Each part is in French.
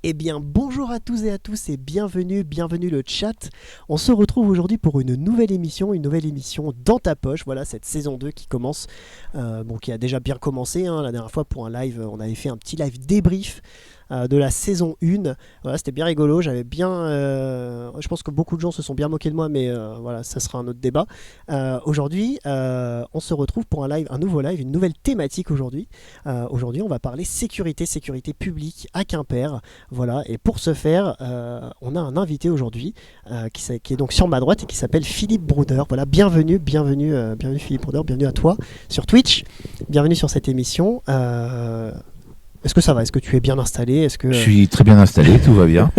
Eh bien, bonjour à tous et à tous et bienvenue le chat. On se retrouve aujourd'hui pour une nouvelle émission dans ta poche. Voilà, cette saison 2 qui commence, qui a déjà bien commencé. La dernière fois, pour un live, on avait fait un petit live débrief de la saison 1. Voilà, c'était bien rigolo. Je pense que beaucoup de gens se sont bien moqués de moi, mais voilà, ça sera un autre débat. Aujourd'hui, on se retrouve pour un nouveau live, une nouvelle thématique aujourd'hui. Aujourd'hui, on va parler sécurité publique à Quimper. Voilà, et pour ce faire, on a un invité aujourd'hui qui est donc sur ma droite et qui s'appelle Philippe Brouder. Voilà, bienvenue Philippe Brouder, bienvenue à toi sur Twitch, bienvenue sur cette émission. Est-ce que ça va? Est-ce que tu es bien installé? Je suis très bien installé, tout va bien.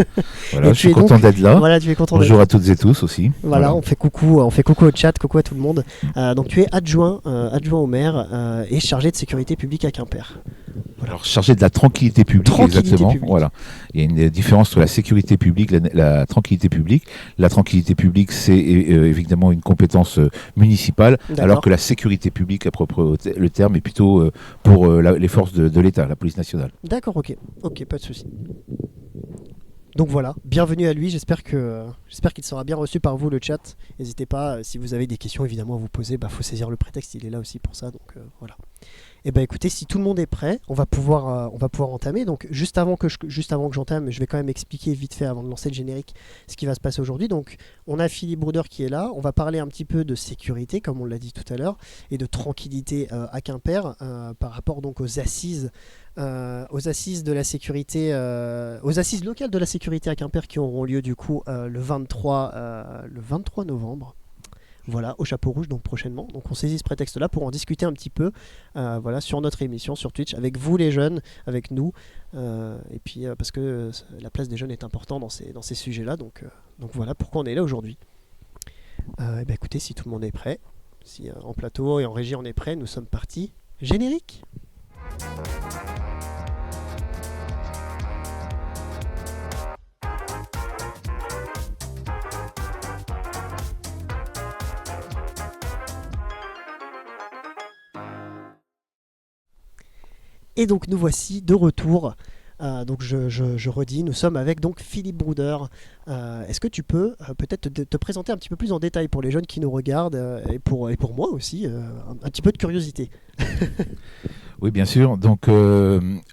Voilà, je suis content d'être là. Voilà, tu es content. Bonjour à toutes et tous aussi. Voilà, on fait coucou au chat, coucou à tout le monde. Donc tu es adjoint au maire et chargé de sécurité publique à Quimper. Voilà. Alors chargé de la tranquillité publique, exactement. Publique. Voilà. Il y a une différence entre la sécurité publique et la tranquillité publique. La tranquillité publique, c'est évidemment une compétence municipale, alors que la sécurité publique, à propre le terme, est plutôt pour les forces de l'État, la police nationale. D'accord, ok, pas de souci. Donc voilà, bienvenue à lui, j'espère qu'il sera bien reçu par vous le chat. N'hésitez pas, si vous avez des questions évidemment à vous poser, faut saisir le prétexte, il est là aussi pour ça, donc voilà. Et écoutez, si tout le monde est prêt, on va pouvoir entamer. Donc juste avant que j'entame, je vais quand même expliquer vite fait avant de lancer le générique ce qui va se passer aujourd'hui. Donc on a Philippe Brouder qui est là, on va parler un petit peu de sécurité comme on l'a dit tout à l'heure et de tranquillité à Quimper par rapport donc aux assises de la sécurité, aux assises locales de la sécurité à Quimper qui auront lieu du coup le 23 novembre. Voilà, au Chapeau Rouge, donc prochainement. Donc on saisit ce prétexte-là pour en discuter un petit peu voilà, sur notre émission, sur Twitch, avec vous les jeunes, avec nous. Et puis parce que la place des jeunes est importante dans ces sujets-là. Donc voilà pourquoi on est là aujourd'hui. Écoutez, si tout le monde est prêt, si en plateau et en régie on est prêt, nous sommes partis. Générique. Et donc nous voici de retour. Donc je redis, nous sommes avec donc Philippe Brouder. Est-ce que tu peux peut-être te présenter un petit peu plus en détail pour les jeunes qui nous regardent et pour moi aussi, un petit peu de curiosité. Oui, bien sûr. Donc,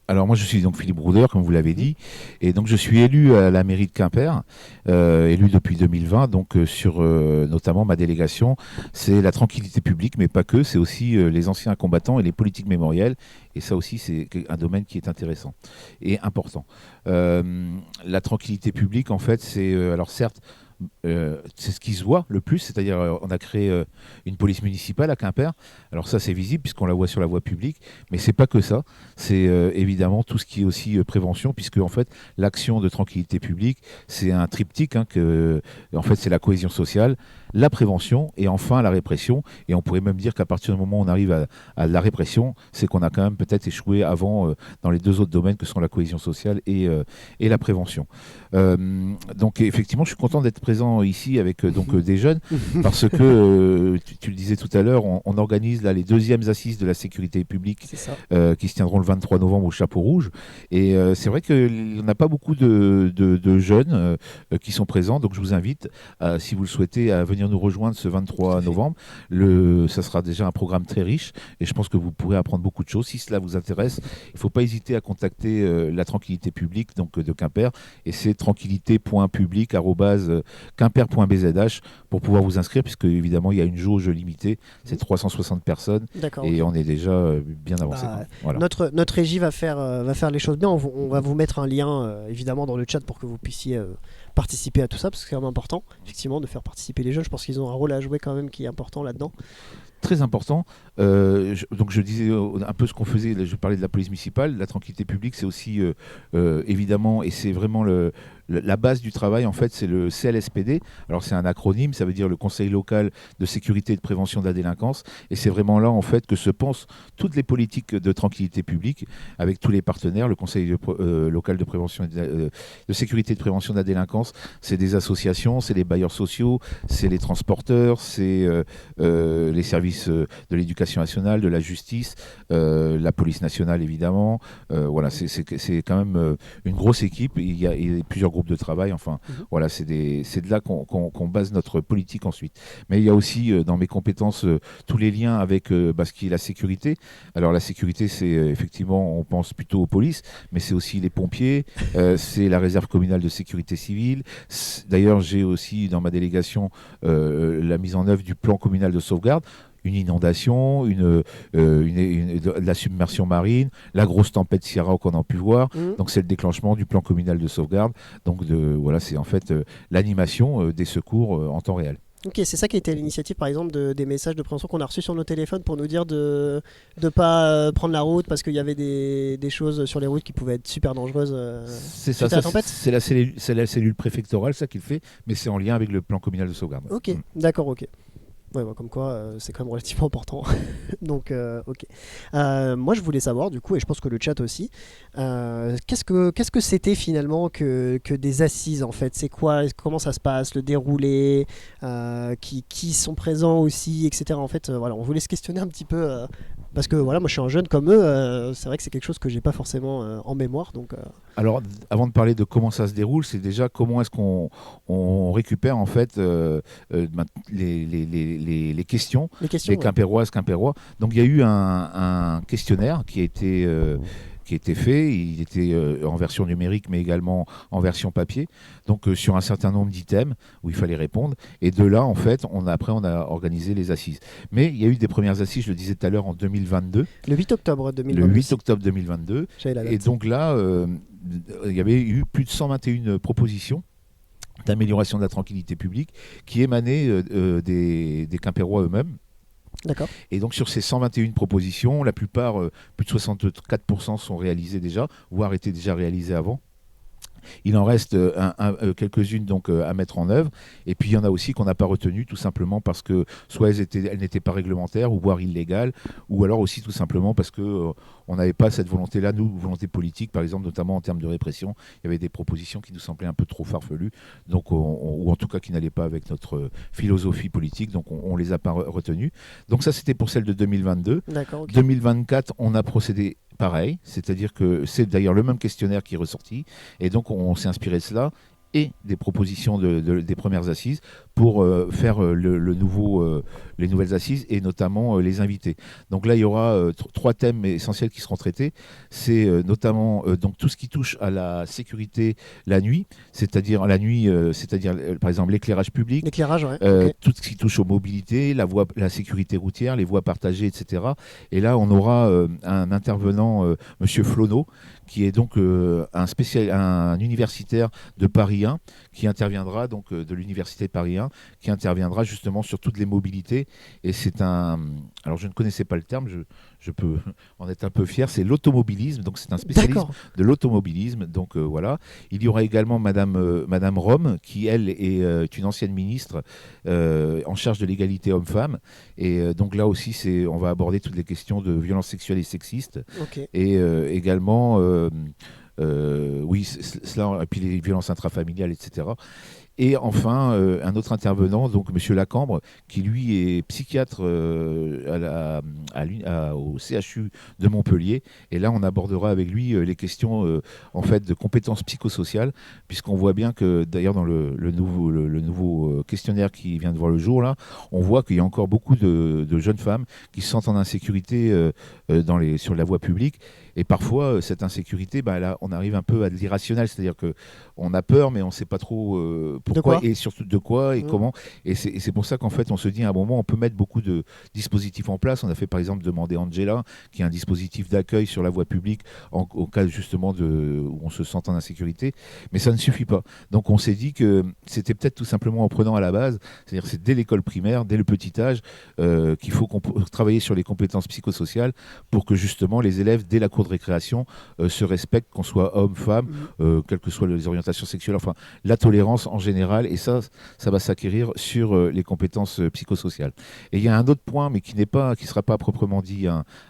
alors moi, je suis donc Philippe Brouder, comme vous l'avez dit, et donc je suis élu à la mairie de Quimper, élu depuis 2020. Donc, sur notamment ma délégation, c'est la tranquillité publique, mais pas que. C'est aussi les anciens combattants et les politiques mémorielles. Et ça aussi, c'est un domaine qui est intéressant et important. La tranquillité publique, en fait, c'est alors certes. C'est ce qui se voit le plus, c'est-à-dire on a créé une police municipale à Quimper. Alors ça c'est visible puisqu'on la voit sur la voie publique, mais c'est pas que ça. C'est évidemment tout ce qui est aussi prévention, puisque en fait l'action de tranquillité publique c'est un triptyque en fait c'est la cohésion sociale, la prévention et enfin la répression. Et on pourrait même dire qu'à partir du moment où on arrive à la répression, c'est qu'on a quand même peut-être échoué avant dans les deux autres domaines que sont la cohésion sociale et la prévention. Donc effectivement, je suis content d'être présent ici avec des jeunes parce que tu le disais tout à l'heure, on organise là les deuxièmes assises de la sécurité publique qui se tiendront le 23 novembre au Chapeau Rouge. Et c'est vrai qu'il n'y a pas beaucoup de jeunes qui sont présents, donc je vous invite, si vous le souhaitez, à venir nous rejoindre ce 23 novembre. Ça sera déjà un programme très riche et je pense que vous pourrez apprendre beaucoup de choses. Si cela vous intéresse, il ne faut pas hésiter à contacter la tranquillité publique donc, de Quimper, et c'est tranquillité.public@quimper.bzh pour pouvoir vous inscrire, puisque évidemment il y a une jauge limitée, c'est 360 personnes. D'accord, et on est déjà bien avancé. Voilà. Notre régie va faire les choses bien. On va vous mettre un lien évidemment dans le chat pour que vous puissiez participer à tout ça, parce que c'est vraiment important effectivement de faire participer les jeunes. Je pense qu'ils ont un rôle à jouer quand même qui est important là-dedans. Très important. Donc je disais un peu ce qu'on faisait, je parlais de la police municipale, la tranquillité publique, c'est aussi évidemment, et c'est vraiment la base du travail, en fait, c'est le CLSPD. Alors, c'est un acronyme, ça veut dire le Conseil local de sécurité et de prévention de la délinquance. Et c'est vraiment là, en fait, que se pensent toutes les politiques de tranquillité publique avec tous les partenaires. Le Conseil local de prévention de sécurité et de prévention de la délinquance, c'est des associations, c'est les bailleurs sociaux, c'est les transporteurs, c'est les services de l'éducation nationale, de la justice, la police nationale, évidemment. Voilà, c'est quand même une grosse équipe. Il y a plusieurs groupes de travail. Enfin, voilà, c'est de là qu'on base notre politique ensuite. Mais il y a aussi dans mes compétences tous les liens avec ce qui est la sécurité. Alors la sécurité, c'est effectivement, on pense plutôt aux polices, mais c'est aussi les pompiers, c'est la réserve communale de sécurité civile. D'ailleurs, j'ai aussi dans ma délégation la mise en œuvre du plan communal de sauvegarde. Une inondation, de la submersion marine, la grosse tempête Sierra qu'on a pu voir. Donc c'est le déclenchement du plan communal de sauvegarde. Donc voilà, c'est en fait l'animation des secours en temps réel. Ok, c'est ça qui a été l'initiative par exemple des messages de prévention qu'on a reçus sur nos téléphones pour nous dire de ne pas prendre la route parce qu'il y avait des choses sur les routes qui pouvaient être super dangereuses. C'est ça, c'est la cellule préfectorale ça qui le fait, mais c'est en lien avec le plan communal de sauvegarde. Ok, d'accord, ok. Ouais, comme quoi, c'est quand même relativement important. Donc, ok. Moi, je voulais savoir, du coup, et je pense que le chat aussi, qu'est-ce que c'était finalement que des assises, en fait? C'est quoi? Comment ça se passe? Le déroulé? Qui sont présents aussi, etc. En fait, voilà, on voulait se questionner un petit peu. Parce que voilà, moi je suis un jeune comme eux, c'est vrai que c'est quelque chose que j'ai pas forcément en mémoire. Donc, Alors, avant de parler de comment ça se déroule, c'est déjà comment est-ce qu'on récupère en fait les questions, les Quimpéroises, Quimpérois. Donc il y a eu un questionnaire qui a été fait. Il était en version numérique, mais également en version papier. Donc sur un certain nombre d'items où il fallait répondre. Et de là, en fait, on a organisé les assises. Mais il y a eu des premières assises, je le disais tout à l'heure, en 2022. Le 8 octobre 2022. Le 8 octobre 2022. Et donc là, il y avait eu plus de 121 propositions d'amélioration de la tranquillité publique qui émanaient des Quimpérois eux-mêmes. D'accord. Et donc sur ces 121 propositions, la plupart, plus de 64% sont réalisées déjà, voire étaient déjà réalisées avant. Il en reste quelques-unes donc à mettre en œuvre. Et puis il y en a aussi qu'on n'a pas retenues tout simplement parce que soit elles n'étaient pas réglementaires ou voire illégales, ou alors aussi tout simplement parce que on n'avait pas cette volonté-là, nous, volonté politique, par exemple, notamment en termes de répression. Il y avait des propositions qui nous semblaient un peu trop farfelues, donc ou en tout cas qui n'allaient pas avec notre philosophie politique, donc on les a pas retenues. Donc ça, c'était pour celle de 2022. D'accord, okay. 2024, on a procédé pareil, c'est-à-dire que c'est d'ailleurs le même questionnaire qui est ressorti, et donc on s'est inspiré de cela et des propositions des premières assises pour faire les nouvelles assises et notamment les invités. Donc là, il y aura 3 thèmes essentiels qui seront traités. C'est notamment donc tout ce qui touche à la sécurité la nuit, c'est-à-dire par exemple l'éclairage public, okay. Tout ce qui touche aux mobilités, la sécurité routière, les voies partagées, etc. Et là, on aura un intervenant, Monsieur Flonneau, qui est donc un universitaire de Paris 1, qui interviendra donc de l'université de Paris 1, qui interviendra justement sur toutes les mobilités. Et c'est alors je ne connaissais pas le terme, je peux en être un peu fier, c'est l'automobilisme, donc c'est un spécialiste de l'automobilisme. Donc voilà. Il y aura également Madame Rome, qui elle est une ancienne ministre en charge de l'égalité homme-femme. Et donc là aussi, on va aborder toutes les questions de violences sexuelles et sexistes. Okay. Et également, oui, cela, et puis les violences intrafamiliales, etc. Et enfin, un autre intervenant, donc M. Lacambre, qui lui est psychiatre au CHU de Montpellier. Et là, on abordera avec lui les questions en fait, de compétences psychosociales, puisqu'on voit bien que, d'ailleurs, dans le nouveau questionnaire qui vient de voir le jour, là, on voit qu'il y a encore beaucoup de jeunes femmes qui se sentent en insécurité sur la voie publique. Et parfois, cette insécurité, là, on arrive un peu à de l'irrationnel, c'est-à-dire qu'on a peur, mais on ne sait pas trop pourquoi quoi et surtout de quoi et Mmh. comment. Et c'est pour ça qu'en fait, on se dit à un moment, on peut mettre beaucoup de dispositifs en place. On a fait par exemple demander Angela, qui est un dispositif d'accueil sur la voie publique au cas justement où on se sent en insécurité. Mais ça ne suffit pas. Donc on s'est dit que c'était peut-être tout simplement en prenant à la base, c'est-à-dire c'est dès l'école primaire, dès le petit âge, qu'il faut travailler sur les compétences psychosociales pour que justement les élèves, dès la cour de récréation, se respectent, qu'on soit homme, femme, quelles que soient les orientations sexuelles, enfin la tolérance en général, et ça va s'acquérir sur les compétences psychosociales. Et il y a un autre point, mais qui sera pas proprement dit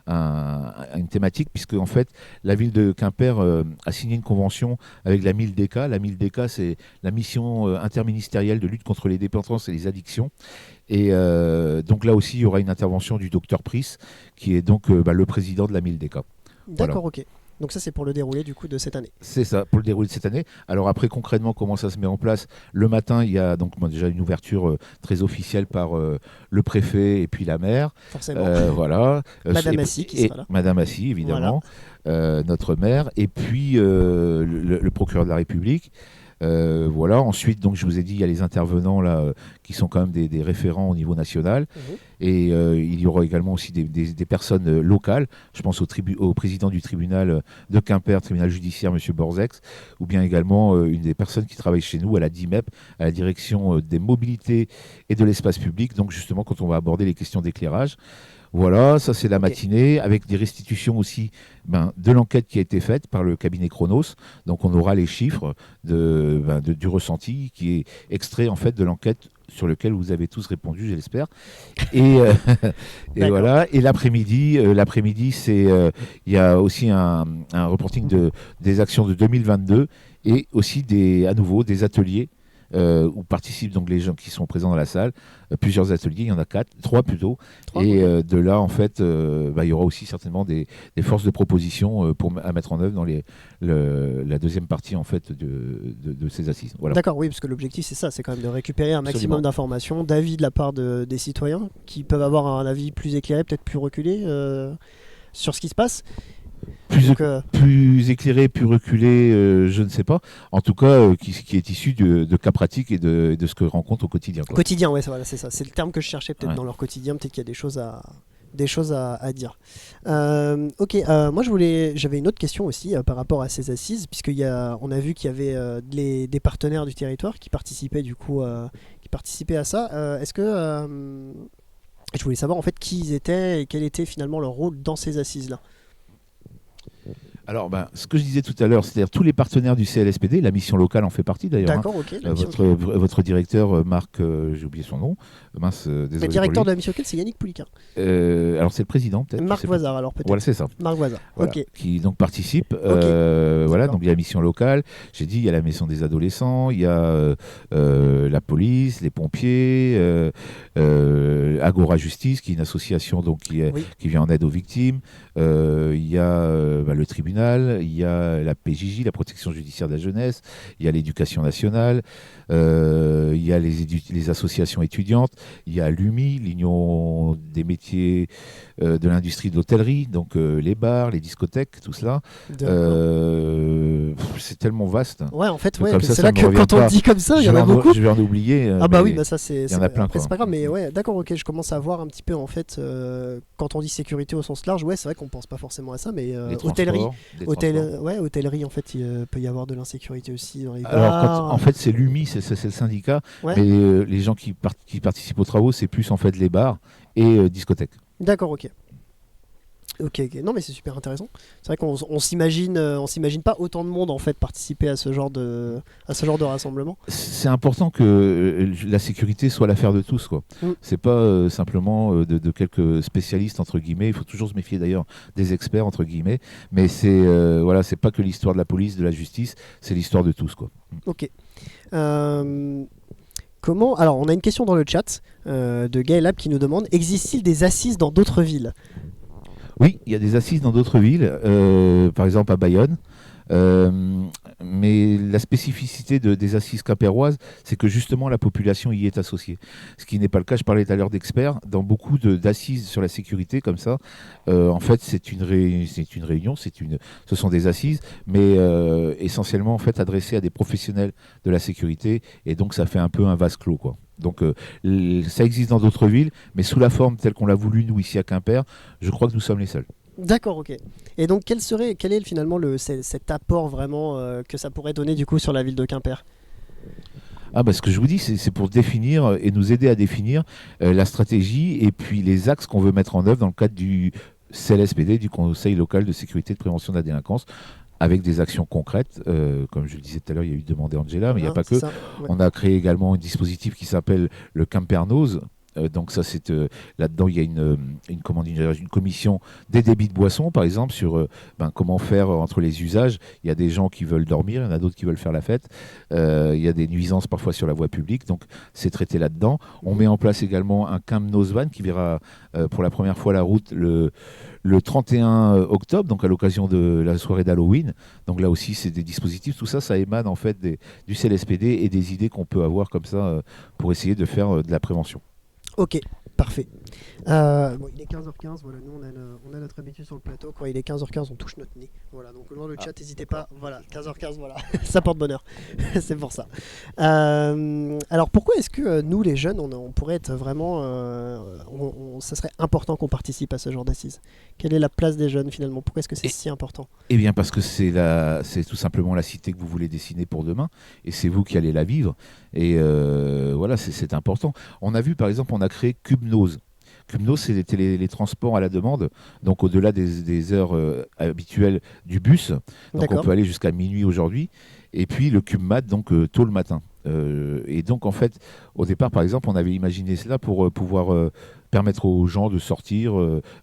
une thématique, puisque en fait la ville de Quimper a signé une convention avec la MILDECA. La MILDECA, c'est la mission interministérielle de lutte contre les dépendances et les addictions. Et donc là aussi, il y aura une intervention du docteur Pris, qui est donc le président de la MILDECA. D'accord, Voilà. ok. Donc ça, c'est pour le déroulé du coup de cette année. C'est ça, pour le déroulé de cette année. Alors après, concrètement, comment ça se met en place? Le matin, il y a donc déjà une ouverture très officielle par le préfet et puis la maire. Forcément. Voilà. Madame Assy qui sera là. Madame Assy, évidemment, notre maire, et puis le procureur de la République. Voilà. Ensuite, donc, je vous ai dit, il y a les intervenants là, qui sont quand même des référents au niveau national. Et il y aura également aussi des personnes locales. Je pense au président du tribunal de Quimper, tribunal judiciaire, M. Borzex, ou bien également une des personnes qui travaille chez nous à la DIMEP, à la direction des mobilités et de l'espace public. Donc justement, quand on va aborder les questions d'éclairage. Voilà, ça c'est la matinée, avec des restitutions aussi de l'enquête qui a été faite par le cabinet Chronos. Donc on aura les chiffres du ressenti qui est extrait en fait de l'enquête sur lequel vous avez tous répondu, je l'espère. Et, et voilà. Et l'après-midi, il y a aussi un reporting des actions de 2022 et aussi à nouveau des ateliers. Où participent donc les gens qui sont présents dans la salle, plusieurs ateliers, il y en a 3 plutôt, et de là en fait il y aura aussi certainement des forces de proposition à mettre en œuvre dans la deuxième partie en fait de ces assises. Voilà. D'accord, oui, parce que l'objectif c'est ça, c'est quand même de récupérer un maximum d'informations, d'avis de la part des citoyens qui peuvent avoir un avis plus éclairé, peut-être plus reculé sur ce qui se passe. Plus éclairé, plus reculé, je ne sais pas. En tout cas, qui est issu de cas pratiques et de ce que rencontrent au quotidien. Quoi. Quotidien, ouais, c'est ça. C'est le terme que je cherchais peut-être dans leur quotidien. Peut-être qu'il y a des choses à dire. Ok, moi j'avais une autre question aussi par rapport à ces assises, puisqu'on a vu qu'il y avait des partenaires du territoire qui participaient du coup, qui participaient à ça. Est-ce que je voulais savoir en fait qui ils étaient et quel était finalement leur rôle dans ces assises-là. Alors, ce que je disais tout à l'heure, c'est-à-dire tous les partenaires du CLSPD, la mission locale en fait partie d'ailleurs. D'accord, ok. Votre directeur, Marc, j'ai oublié son nom. Mince, désolé. Le directeur de la mission locale, c'est Yannick Pouliquin. Alors c'est le président peut-être. Marc Voisard, alors peut-être. Voilà, c'est ça. Marc Voisard, voilà, ok. Qui donc participe. Voilà, donc il y a la mission locale. J'ai dit, il y a la maison des adolescents, il y a la police, les pompiers, Agora Justice, qui est une association donc qui vient en aide aux victimes. Il y a le tribunal, il y a la PJJ, la protection judiciaire de la jeunesse, il y a l'éducation nationale, il y a les associations étudiantes, il y a l'UMI, l'Union des métiers de l'industrie de l'hôtellerie, donc les bars, les discothèques, tout cela. C'est tellement vaste. Ouais, en fait, c'est là que quand on le dit comme ça, il y en a beaucoup. Je vais en oublier. Ah bah oui, ça c'est. Il y en a plein. C'est pas grave, mais ouais, d'accord, ok, je commence à voir un petit peu en fait quand on dit sécurité au sens large, ouais, c'est vrai qu'on pense pas forcément à ça, mais hôtellerie en fait, il peut y avoir de l'insécurité aussi dans les bars. Alors en fait c'est l'UMI, c'est le syndicat, mais les gens qui participent aux travaux, c'est plus en fait les bars et discothèques. D'accord, ok. Ok, non mais c'est super intéressant. C'est vrai qu'on s'imagine pas autant de monde en fait participer à ce genre de rassemblement. C'est important que la sécurité soit l'affaire de tous, quoi. C'est pas simplement de quelques spécialistes entre guillemets. Il faut toujours se méfier d'ailleurs des experts entre guillemets. Mais c'est pas que l'histoire de la police, de la justice, c'est l'histoire de tous, quoi. Ok. Alors on a une question dans le chat de Gaëlab qui nous demande: existe-t-il des assises dans d'autres villes ? Oui, il y a des assises dans d'autres villes, par exemple à Bayonne. Mais la spécificité des assises quimpéroises, c'est que justement la population y est associée. Ce qui n'est pas le cas, je parlais tout à l'heure d'experts, dans beaucoup d'assises sur la sécurité comme ça, en fait c'est une réunion, ce sont des assises, mais essentiellement en fait adressées à des professionnels de la sécurité, et donc ça fait un peu un vase clos, quoi. Donc ça existe dans d'autres villes, mais sous la forme telle qu'on l'a voulu nous ici à Quimper, je crois que nous sommes les seuls. D'accord, ok. Et donc quel est finalement cet apport vraiment que ça pourrait donner du coup sur la ville de Quimper? Ah bah ce que je vous dis, c'est pour définir et nous aider à définir la stratégie et puis les axes qu'on veut mettre en œuvre dans le cadre du CLSPD, du Conseil local de sécurité et de prévention de la délinquance, avec des actions concrètes. Comme je le disais tout à l'heure, il y a eu demandé Angela, mais il n'y a Hein, pas c'est que. ça. Ouais. On a créé également un dispositif qui s'appelle le Quimpernos. Donc ça, c'est là-dedans, il y a une commission des débits de boissons, par exemple, sur comment faire entre les usages. Il y a des gens qui veulent dormir, il y en a d'autres qui veulent faire la fête. Il y a des nuisances parfois sur la voie publique, donc c'est traité là-dedans. On met en place également un Quimnos Van qui verra pour la première fois la route le 31 octobre, donc à l'occasion de la soirée d'Halloween. Donc là aussi, c'est des dispositifs. Tout ça, ça émane en fait du CLSPD et des idées qu'on peut avoir comme ça pour essayer de faire de la prévention. Ok, parfait. Bon, il est 15h15, voilà, nous on a notre habitude sur le plateau, quand il est 15h15 on touche notre nez. Voilà, donc dans le chat n'hésitez pas, voilà, 15h15, voilà, ça porte bonheur, c'est pour ça. Alors pourquoi est-ce que nous les jeunes, on pourrait être vraiment, ça serait important qu'on participe à ce genre d'assises? Quelle est la place des jeunes finalement? Pourquoi est-ce que c'est si important? Eh bien parce que c'est tout simplement la cité que vous voulez dessiner pour demain, et c'est vous qui allez la vivre, et voilà, c'est important. On a vu par exemple, on a créé Cubnose. Cubnose, c'était les transports à la demande, donc au-delà des heures habituelles du bus, donc on D'accord. peut aller jusqu'à minuit aujourd'hui, et puis le CubMat, donc tôt le matin. Et donc en fait, au départ par exemple, on avait imaginé cela pour pouvoir permettre aux gens de sortir,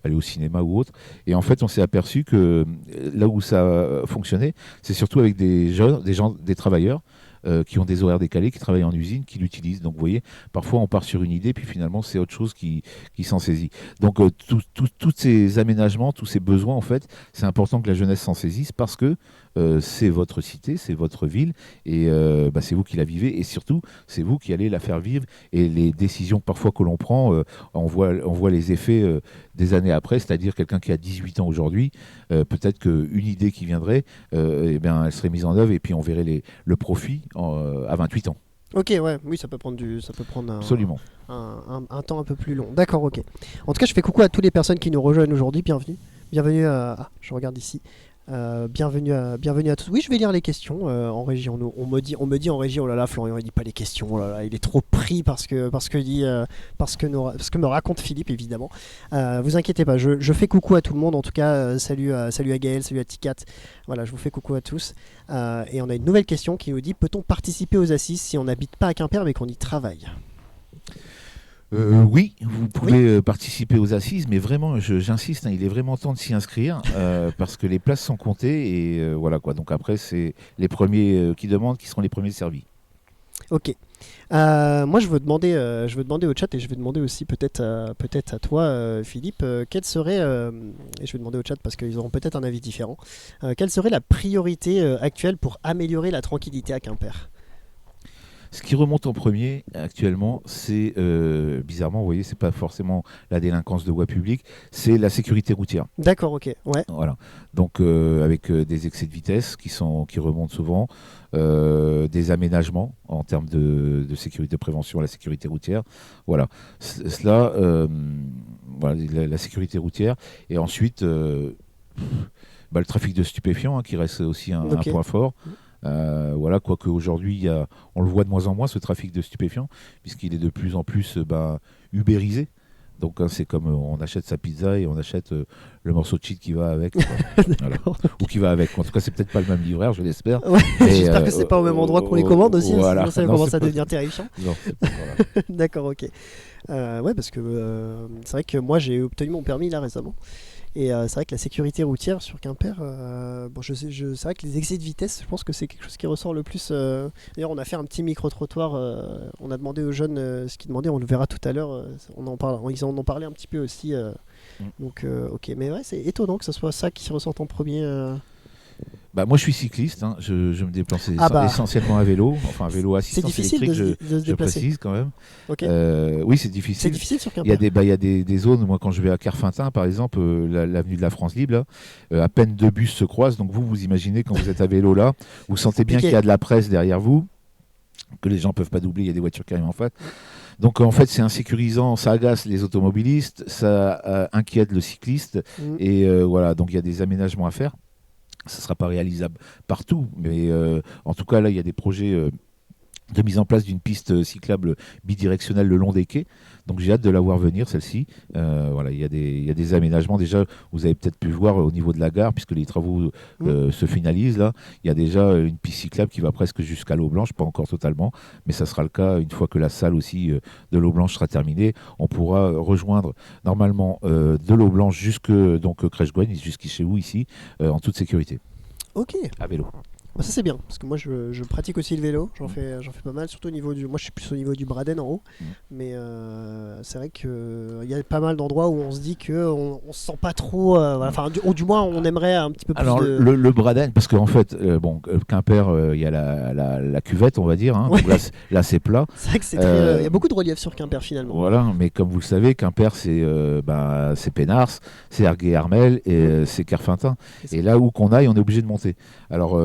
aller au cinéma ou autre. Et en fait, on s'est aperçu que là où ça fonctionnait, c'est surtout avec des jeunes, des travailleurs qui ont des horaires décalés, qui travaillent en usine, qui l'utilisent. Donc vous voyez, parfois on part sur une idée, puis finalement c'est autre chose qui s'en saisit. Donc tous ces aménagements, tous ces besoins, en fait, c'est important que la jeunesse s'en saisisse parce que c'est votre cité, c'est votre ville, et c'est vous qui la vivez, et surtout, c'est vous qui allez la faire vivre. Et les décisions parfois que l'on prend, on voit les effets des années après, c'est-à-dire quelqu'un qui a 18 ans aujourd'hui, peut-être qu'une idée qui viendrait, elle serait mise en œuvre, et puis on verrait le profit à 28 ans. Ok, ouais, oui, ça peut prendre Absolument. un temps un peu plus long. D'accord, ok. En tout cas, je fais coucou à toutes les personnes qui nous rejoignent aujourd'hui. Bienvenue. Bienvenue à... Ah, je regarde ici. Bienvenue à tous. Oui, je vais lire les questions en régie. On me dit en régie, oh là là, Florian, il dit pas les questions. Oh là là, il est trop pris parce que me raconte Philippe, évidemment. Vous inquiétez pas, je fais coucou à tout le monde. En tout cas, salut à Gaël, salut à Ticat. Voilà, je vous fais coucou à tous. Et on a une nouvelle question qui nous dit: peut-on participer aux assises si on n'habite pas à Quimper mais qu'on y travaille? Oui, vous pouvez participer aux assises, mais vraiment, j'insiste, il est vraiment temps de s'y inscrire parce que les places sont comptées, et voilà quoi. Donc après, c'est les premiers qui demandent qui seront les premiers servis. Ok. Moi, je veux demander au chat, et je vais demander aussi peut-être à toi, Philippe, quelle serait, et je vais demander au chat parce qu'ils auront peut-être un avis différent, quelle serait la priorité actuelle pour améliorer la tranquillité à Quimper? Ce qui remonte en premier actuellement, c'est bizarrement, vous voyez, c'est pas forcément la délinquance de voie publique, c'est la sécurité routière. D'accord, ok, ouais. Voilà. Donc avec des excès de vitesse qui remontent souvent, des aménagements en termes de sécurité, de prévention à la sécurité routière. Voilà. Cela, voilà, la sécurité routière, et ensuite le trafic de stupéfiants, qui reste aussi un Ok. point fort. Voilà, quoique aujourd'hui, on le voit de moins en moins, ce trafic de stupéfiants, puisqu'il est de plus en plus ubérisé. Donc c'est comme on achète sa pizza et on achète le morceau de cheat qui va avec. Voilà. Ou qui va avec. En tout cas, c'est peut-être pas le même livreur, je l'espère. Ouais, Et, j'espère que c'est pas au même endroit qu'on les commande aussi, voilà. sinon ça Non, commence c'est à pas- devenir terrifiant. Non, voilà. D'accord, ok. Ouais, parce que c'est vrai que moi j'ai obtenu mon permis là récemment. Et c'est vrai que la sécurité routière sur Quimper, c'est vrai que les excès de vitesse, je pense que c'est quelque chose qui ressort le plus. D'ailleurs, on a fait un petit micro-trottoir, on a demandé aux jeunes ce qu'ils demandaient, on le verra tout à l'heure, ils en ont parlé un petit peu aussi. Donc, ok, mais ouais, c'est étonnant que ce soit ça qui ressorte en premier. Bah, moi, je suis cycliste, hein. Je me déplace Ah, essentiellement à vélo, enfin un vélo à c'est assistance difficile électrique, de se je déplacer. précise quand même. Ok. Oui, c'est C'est difficile. difficile sur Il y a Quimper. il y a des zones, moi quand je vais à Carfintin par exemple, l'avenue de la France Libre, là, à peine deux bus se croisent, donc vous imaginez quand vous êtes à vélo là, vous C'est sentez bien qu'il y compliqué. a de la presse derrière vous, que les gens ne peuvent pas doubler, il y a des voitures qui arrivent en face. Donc en fait c'est insécurisant, ça agace les automobilistes, ça inquiète le cycliste, Mm. et voilà, donc il y a des aménagements à faire. Ça ne sera pas réalisable partout, mais en tout cas là il y a des projets de mise en place d'une piste cyclable bidirectionnelle le long des quais. Donc j'ai hâte de la voir venir, celle-ci. Voilà, il y a des aménagements déjà, vous avez peut-être pu voir au niveau de la gare, puisque les travaux se finalisent là. Il y a déjà une piste cyclable qui va presque jusqu'à l'eau Blanche, pas encore totalement, mais ça sera le cas une fois que la salle aussi de l'eau Blanche sera terminée. On pourra rejoindre normalement de l'eau Blanche jusque donc Crèche-Gouenne, jusqu'ici chez vous ici, en toute sécurité, Ok. à vélo. Bah, ça c'est bien, parce que moi je pratique aussi le vélo, j'en fais pas mal, surtout au niveau du... Moi je suis plus au niveau du Braden en haut, mais c'est vrai qu'il y a pas mal d'endroits où on se dit qu'on se sent pas trop... voilà, enfin, ou du moins on aimerait un petit peu plus Alors de... le Braden, parce qu'en fait, bon, Quimper, il y a la cuvette, on va dire, hein. Ouais. Donc là c'est plat. C'est vrai que c'est très... Il y a beaucoup de relief sur Quimper finalement. Voilà, mais comme vous le savez, Quimper, c'est Pénars, c'est Arguet-Armel et c'est Kerfintin. C'est ça. Et là où qu'on aille, on est obligé de monter. Alors,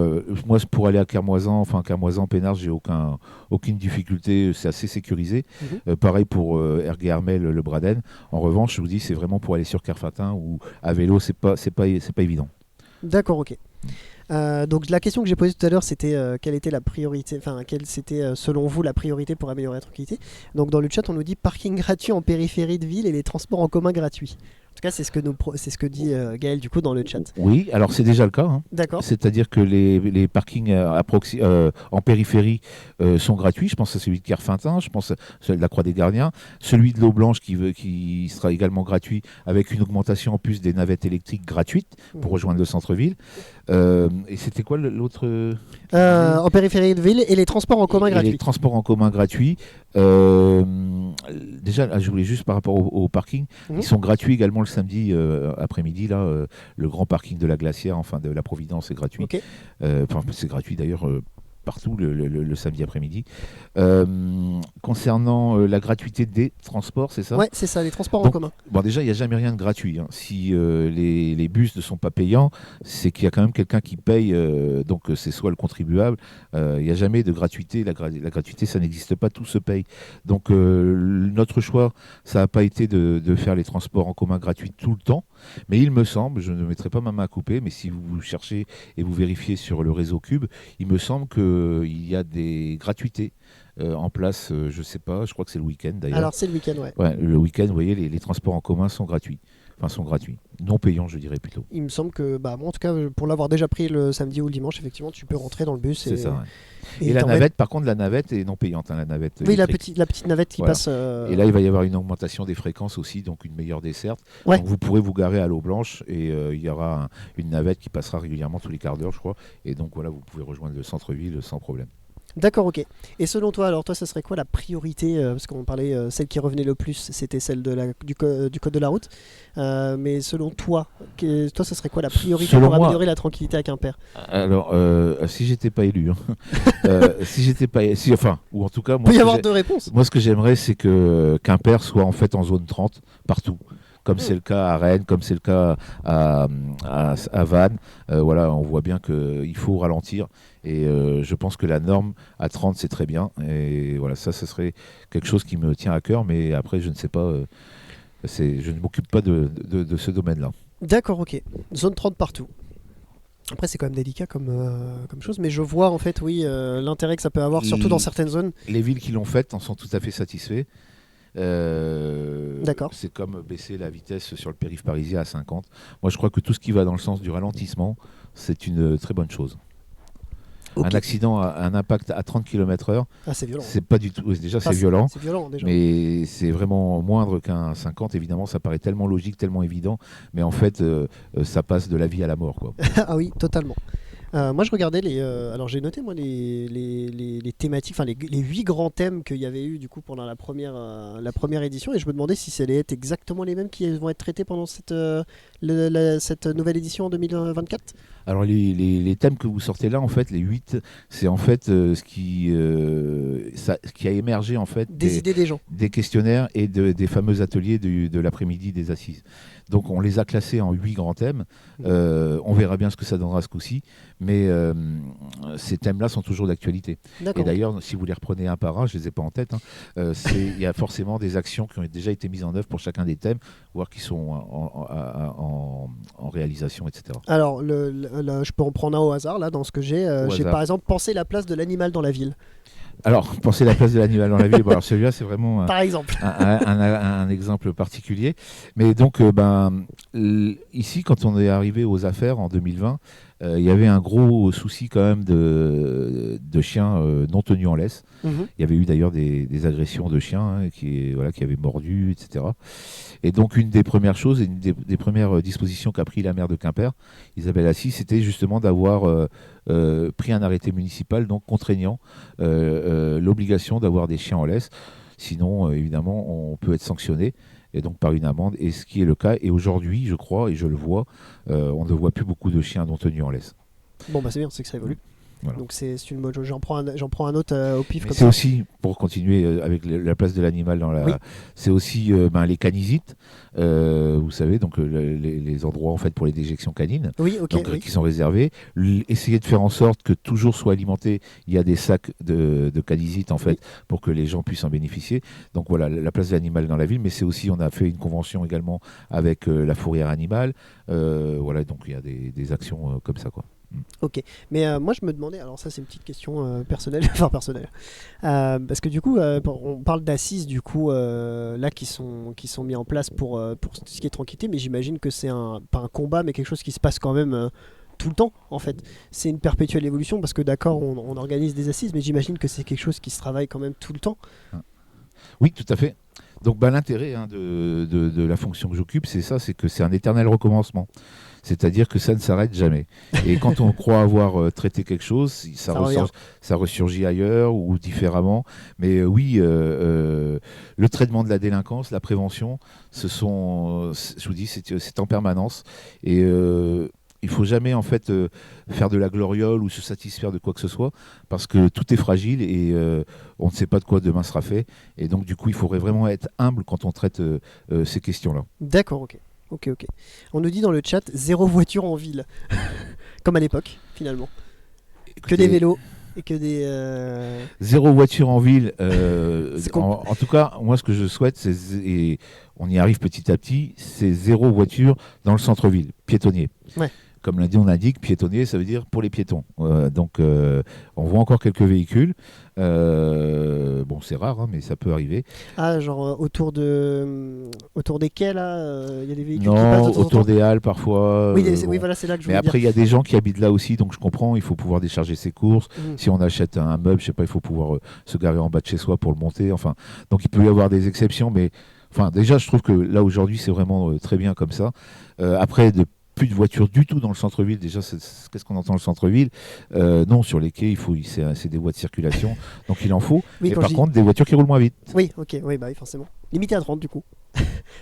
moi, pour aller à Kermoisan, Pénars, j'ai aucune difficulté, c'est assez sécurisé. Mhm. Pareil pour Arguet-Armel, le Braden. En revanche, je vous dis, c'est vraiment pour aller sur Kerfintin ou à vélo, c'est pas évident. D'accord, ok. Donc la question que j'ai posée tout à l'heure, c'était quelle était la priorité, enfin quelle c'était selon vous la priorité pour améliorer la tranquillité. Donc dans le chat, on nous dit parking gratuit en périphérie de ville et les transports en commun gratuits. En tout cas, c'est ce que dit Gaël du coup dans le chat. Oui, alors c'est déjà le cas, hein. D'accord. C'est-à-dire que les parkings en périphérie sont gratuits. Je pense à celui de Kerfintin, je pense à celui de la Croix des Gardiens, celui de l'Eau Blanche qui sera également gratuit avec une augmentation en plus des navettes électriques gratuites pour rejoindre le centre-ville. Et c'était quoi l'autre En périphérie de ville et les transports en commun Et gratuits. les transports en commun gratuits. Déjà, là, je voulais juste par rapport au parking, Mhm. ils sont gratuits également le samedi après-midi. Là, le grand parking de la Glacière, enfin de la Providence, est gratuit. Ok. Enfin, c'est gratuit d'ailleurs partout le samedi après-midi. Concernant la gratuité des transports, c'est ça? Ouais, c'est ça, les transports en Donc, commun. bon, déjà, il n'y a jamais rien de gratuit, hein. Si les bus ne sont pas payants, c'est qu'il y a quand même quelqu'un qui paye, donc c'est soit le contribuable. Il n'y a jamais de gratuité. La gratuité, ça n'existe pas, tout se paye. Donc, notre choix, ça n'a pas été de faire les transports en commun gratuits tout le temps, mais il me semble, je ne mettrai pas ma main à couper, mais si vous cherchez et vous vérifiez sur le réseau Cube, il me semble qu'il y a des gratuités en place, je sais pas, je crois que c'est le week-end d'ailleurs. Alors c'est le week-end, ouais. Ouais, le week-end, vous voyez, les transports en commun sont gratuits. Enfin, sont gratuits. Non payants, je dirais plutôt. Il me semble que, bah, moi en tout cas, pour l'avoir déjà pris le samedi ou le dimanche, effectivement, tu peux rentrer dans le bus C'est ça, ouais. et Et la t'emmènes- navette, par contre, la navette est non payante, hein, la navette Oui, électrique. la petite navette qui Voilà. passe. Et là, il va y avoir une augmentation des fréquences aussi, donc une meilleure desserte. Ouais. Donc vous pourrez vous garer à l'eau Blanche et il y aura une navette qui passera régulièrement tous les quarts d'heure, je crois. Et donc voilà, vous pouvez rejoindre le centre-ville sans problème. D'accord, ok. Et selon toi, alors toi, ça serait quoi la priorité parce qu'on parlait, celle qui revenait le plus, c'était celle du code de la route. Mais selon toi, toi, ça serait quoi la priorité Selon pour moi- améliorer la tranquillité à Quimper? Alors, si j'étais pas élu, hein, si j'étais pas, enfin, ou en tout cas, Il peut y avoir deux réponses. moi, ce que j'aimerais, c'est que Quimper soit en fait en zone 30 partout. Comme c'est le cas à Rennes, comme c'est le cas à Vannes. Voilà, on voit bien qu'il faut ralentir. Et je pense que la norme à 30, c'est très bien. Et voilà, ça serait quelque chose qui me tient à cœur. Mais après, je ne sais pas. Je ne m'occupe pas de ce domaine-là. D'accord, ok. Zone 30 partout. Après, c'est quand même délicat comme chose, mais je vois en fait, oui, l'intérêt que ça peut avoir, surtout dans certaines zones. Les villes qui l'ont faite en sont tout à fait satisfaits. D'accord. C'est comme baisser la vitesse sur le périph' parisien à 50. Moi, je crois que tout ce qui va dans le sens du ralentissement, c'est une très bonne chose. Ok. Un accident, un impact à 30 km/h, Ah, c'est violent. c'est pas du tout. Déjà, Enfin, c'est violent, C'est violent déjà. mais c'est vraiment moindre qu'un 50. Évidemment, ça paraît tellement logique, tellement évident, mais en fait, ça passe de la vie à la mort, quoi. Ah oui, totalement. Moi, je regardais alors, j'ai noté moi les thématiques, enfin les 8 grands thèmes qu'il y avait eu du coup pendant la première édition, et je me demandais si ça allait être exactement les mêmes qui vont être traités pendant cette nouvelle édition en 2024. Alors les thèmes que vous sortez là, en fait, les 8, c'est en fait ce qui a émergé en fait Des idées des gens. des questionnaires et des fameux ateliers de l'après-midi des assises. Donc on les a classés en 8 grands thèmes. On verra bien ce que ça donnera ce coup-ci, mais ces thèmes-là sont toujours d'actualité. Et d'ailleurs, si vous les reprenez un par un, je ne les ai pas en tête, hein, il y a forcément des actions qui ont déjà été mises en œuvre pour chacun des thèmes, voire qui sont en réalisation, etc. Alors, je peux en prendre un au hasard là dans ce que j'ai. J'ai par exemple pensé la place de l'animal dans la ville. Alors, penser la place de l'animal dans la ville, bon, alors celui-là, c'est vraiment Par exemple. un exemple particulier. Mais donc, ici, quand on est arrivé aux affaires en 2020, il y avait un gros souci quand même de chiens non tenus en laisse. Il y avait eu d'ailleurs des agressions de chiens qui avaient mordu, etc. Et donc, une des premières choses, une des premières dispositions qu'a pris la maire de Quimper, Isabelle Assis, c'était justement d'avoir pris un arrêté municipal donc contraignant l'obligation d'avoir des chiens en laisse. Sinon, évidemment, on peut être sanctionné, et donc par une amende, et ce qui est le cas. Et aujourd'hui, je crois, et je le vois, on ne voit plus beaucoup de chiens non tenus en laisse. Bon, c'est bien, c'est que ça évolue. Voilà. Donc c'est une bonne chose. J'en prends un autre au pif. Mais comme c'est ça. Aussi, pour continuer avec la place de l'animal dans la... Oui. C'est aussi les canisites, vous savez, donc les endroits en fait pour les déjections canines, qui sont réservés. Essayer de faire en sorte que toujours soit alimenté, il y a des sacs de canisites en fait, pour que les gens puissent en bénéficier. Donc voilà, la place de l'animal dans la ville, mais c'est aussi, on a fait une convention également avec la fourrière animale. Voilà, donc il y a des actions comme ça, quoi. Ok, mais moi je me demandais, alors ça c'est une petite question personnelle, parce que du coup on parle d'assises du coup là qui sont mis en place pour ce qui est tranquillité, mais j'imagine que c'est pas un combat mais quelque chose qui se passe quand même tout le temps en fait. C'est une perpétuelle évolution parce que d'accord on organise des assises, mais j'imagine que c'est quelque chose qui se travaille quand même tout le temps. Oui, tout à fait. Donc l'intérêt de la fonction que j'occupe, c'est ça, c'est que c'est un éternel recommencement. C'est-à-dire que ça ne s'arrête jamais. Et quand on croit avoir traité quelque chose, ça ressurgit ailleurs ou différemment. Mais oui, le traitement de la délinquance, la prévention, je vous dis, c'est en permanence. Et il ne faut jamais en fait faire de la gloriole ou se satisfaire de quoi que ce soit, parce que tout est fragile et on ne sait pas de quoi demain sera fait. Et donc du coup, il faudrait vraiment être humble quand on traite ces questions-là. D'accord, ok. On nous dit dans le chat 0 voiture en ville, comme à l'époque finalement. Écoutez, que des vélos et que des... 0 voiture en ville. En tout cas, moi ce que je souhaite, et on y arrive petit à petit, c'est 0 voiture dans le centre-ville, piétonnier. Ouais. Comme l'a dit, on indique, piétonnier, ça veut dire pour les piétons. Donc, on voit encore quelques véhicules. Bon, c'est rare, hein, mais ça peut arriver. Ah, genre autour des quais, là, il y a des véhicules qui passent de temps en autour temps. des halles, parfois. Oui, voilà, c'est là que je veux dire. Mais après, il y a des gens qui habitent là aussi, donc je comprends, il faut pouvoir décharger ses courses. Si on achète un meuble, je sais pas, il faut pouvoir se garer en bas de chez soi pour le monter. Enfin, donc, il peut y avoir des exceptions, mais déjà, je trouve que là, aujourd'hui, c'est vraiment très bien comme ça. Après, plus de voitures du tout dans le centre-ville. Déjà, qu'est-ce qu'on entend le centre-ville ? Non, sur les quais, c'est des voies de circulation, donc il en faut. Oui, et par contre, des voitures qui roulent moins vite. Oui, ok, oui, forcément. Limité à 30 du coup.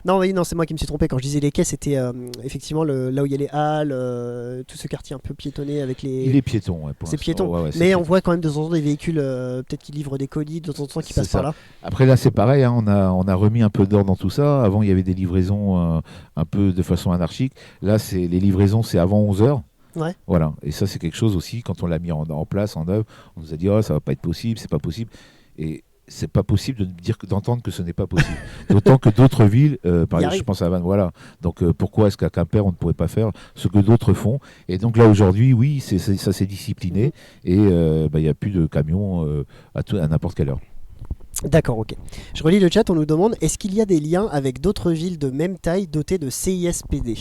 Non, c'est moi qui me suis trompé. Quand je disais les quais, c'était effectivement là où il y a les halles, tout ce quartier un peu piétonné avec les... Il est piéton, c'est piéton. Mais on voit quand même de temps en temps des véhicules, peut-être qui livrent des colis, de temps en temps qui passent par là. Après là, c'est pareil, hein, on a remis un peu d'ordre dans tout ça. Avant, il y avait des livraisons un peu de façon anarchique. Là, les livraisons, c'est avant 11h. Ouais. Voilà. Et ça, c'est quelque chose aussi, quand on l'a mis en place, en œuvre, on nous a dit ça va pas être possible, c'est pas possible. Et c'est pas possible d'entendre que ce n'est pas possible. D'autant que d'autres villes, par exemple, je pense à Vannes, voilà. Donc pourquoi est-ce qu'à Quimper on ne pourrait pas faire ce que d'autres font ? Et donc là aujourd'hui, oui, ça s'est discipliné et il n'y a plus de camions à n'importe quelle heure. D'accord, ok. Je relis le chat, on nous demande est-ce qu'il y a des liens avec d'autres villes de même taille dotées de CISPD ?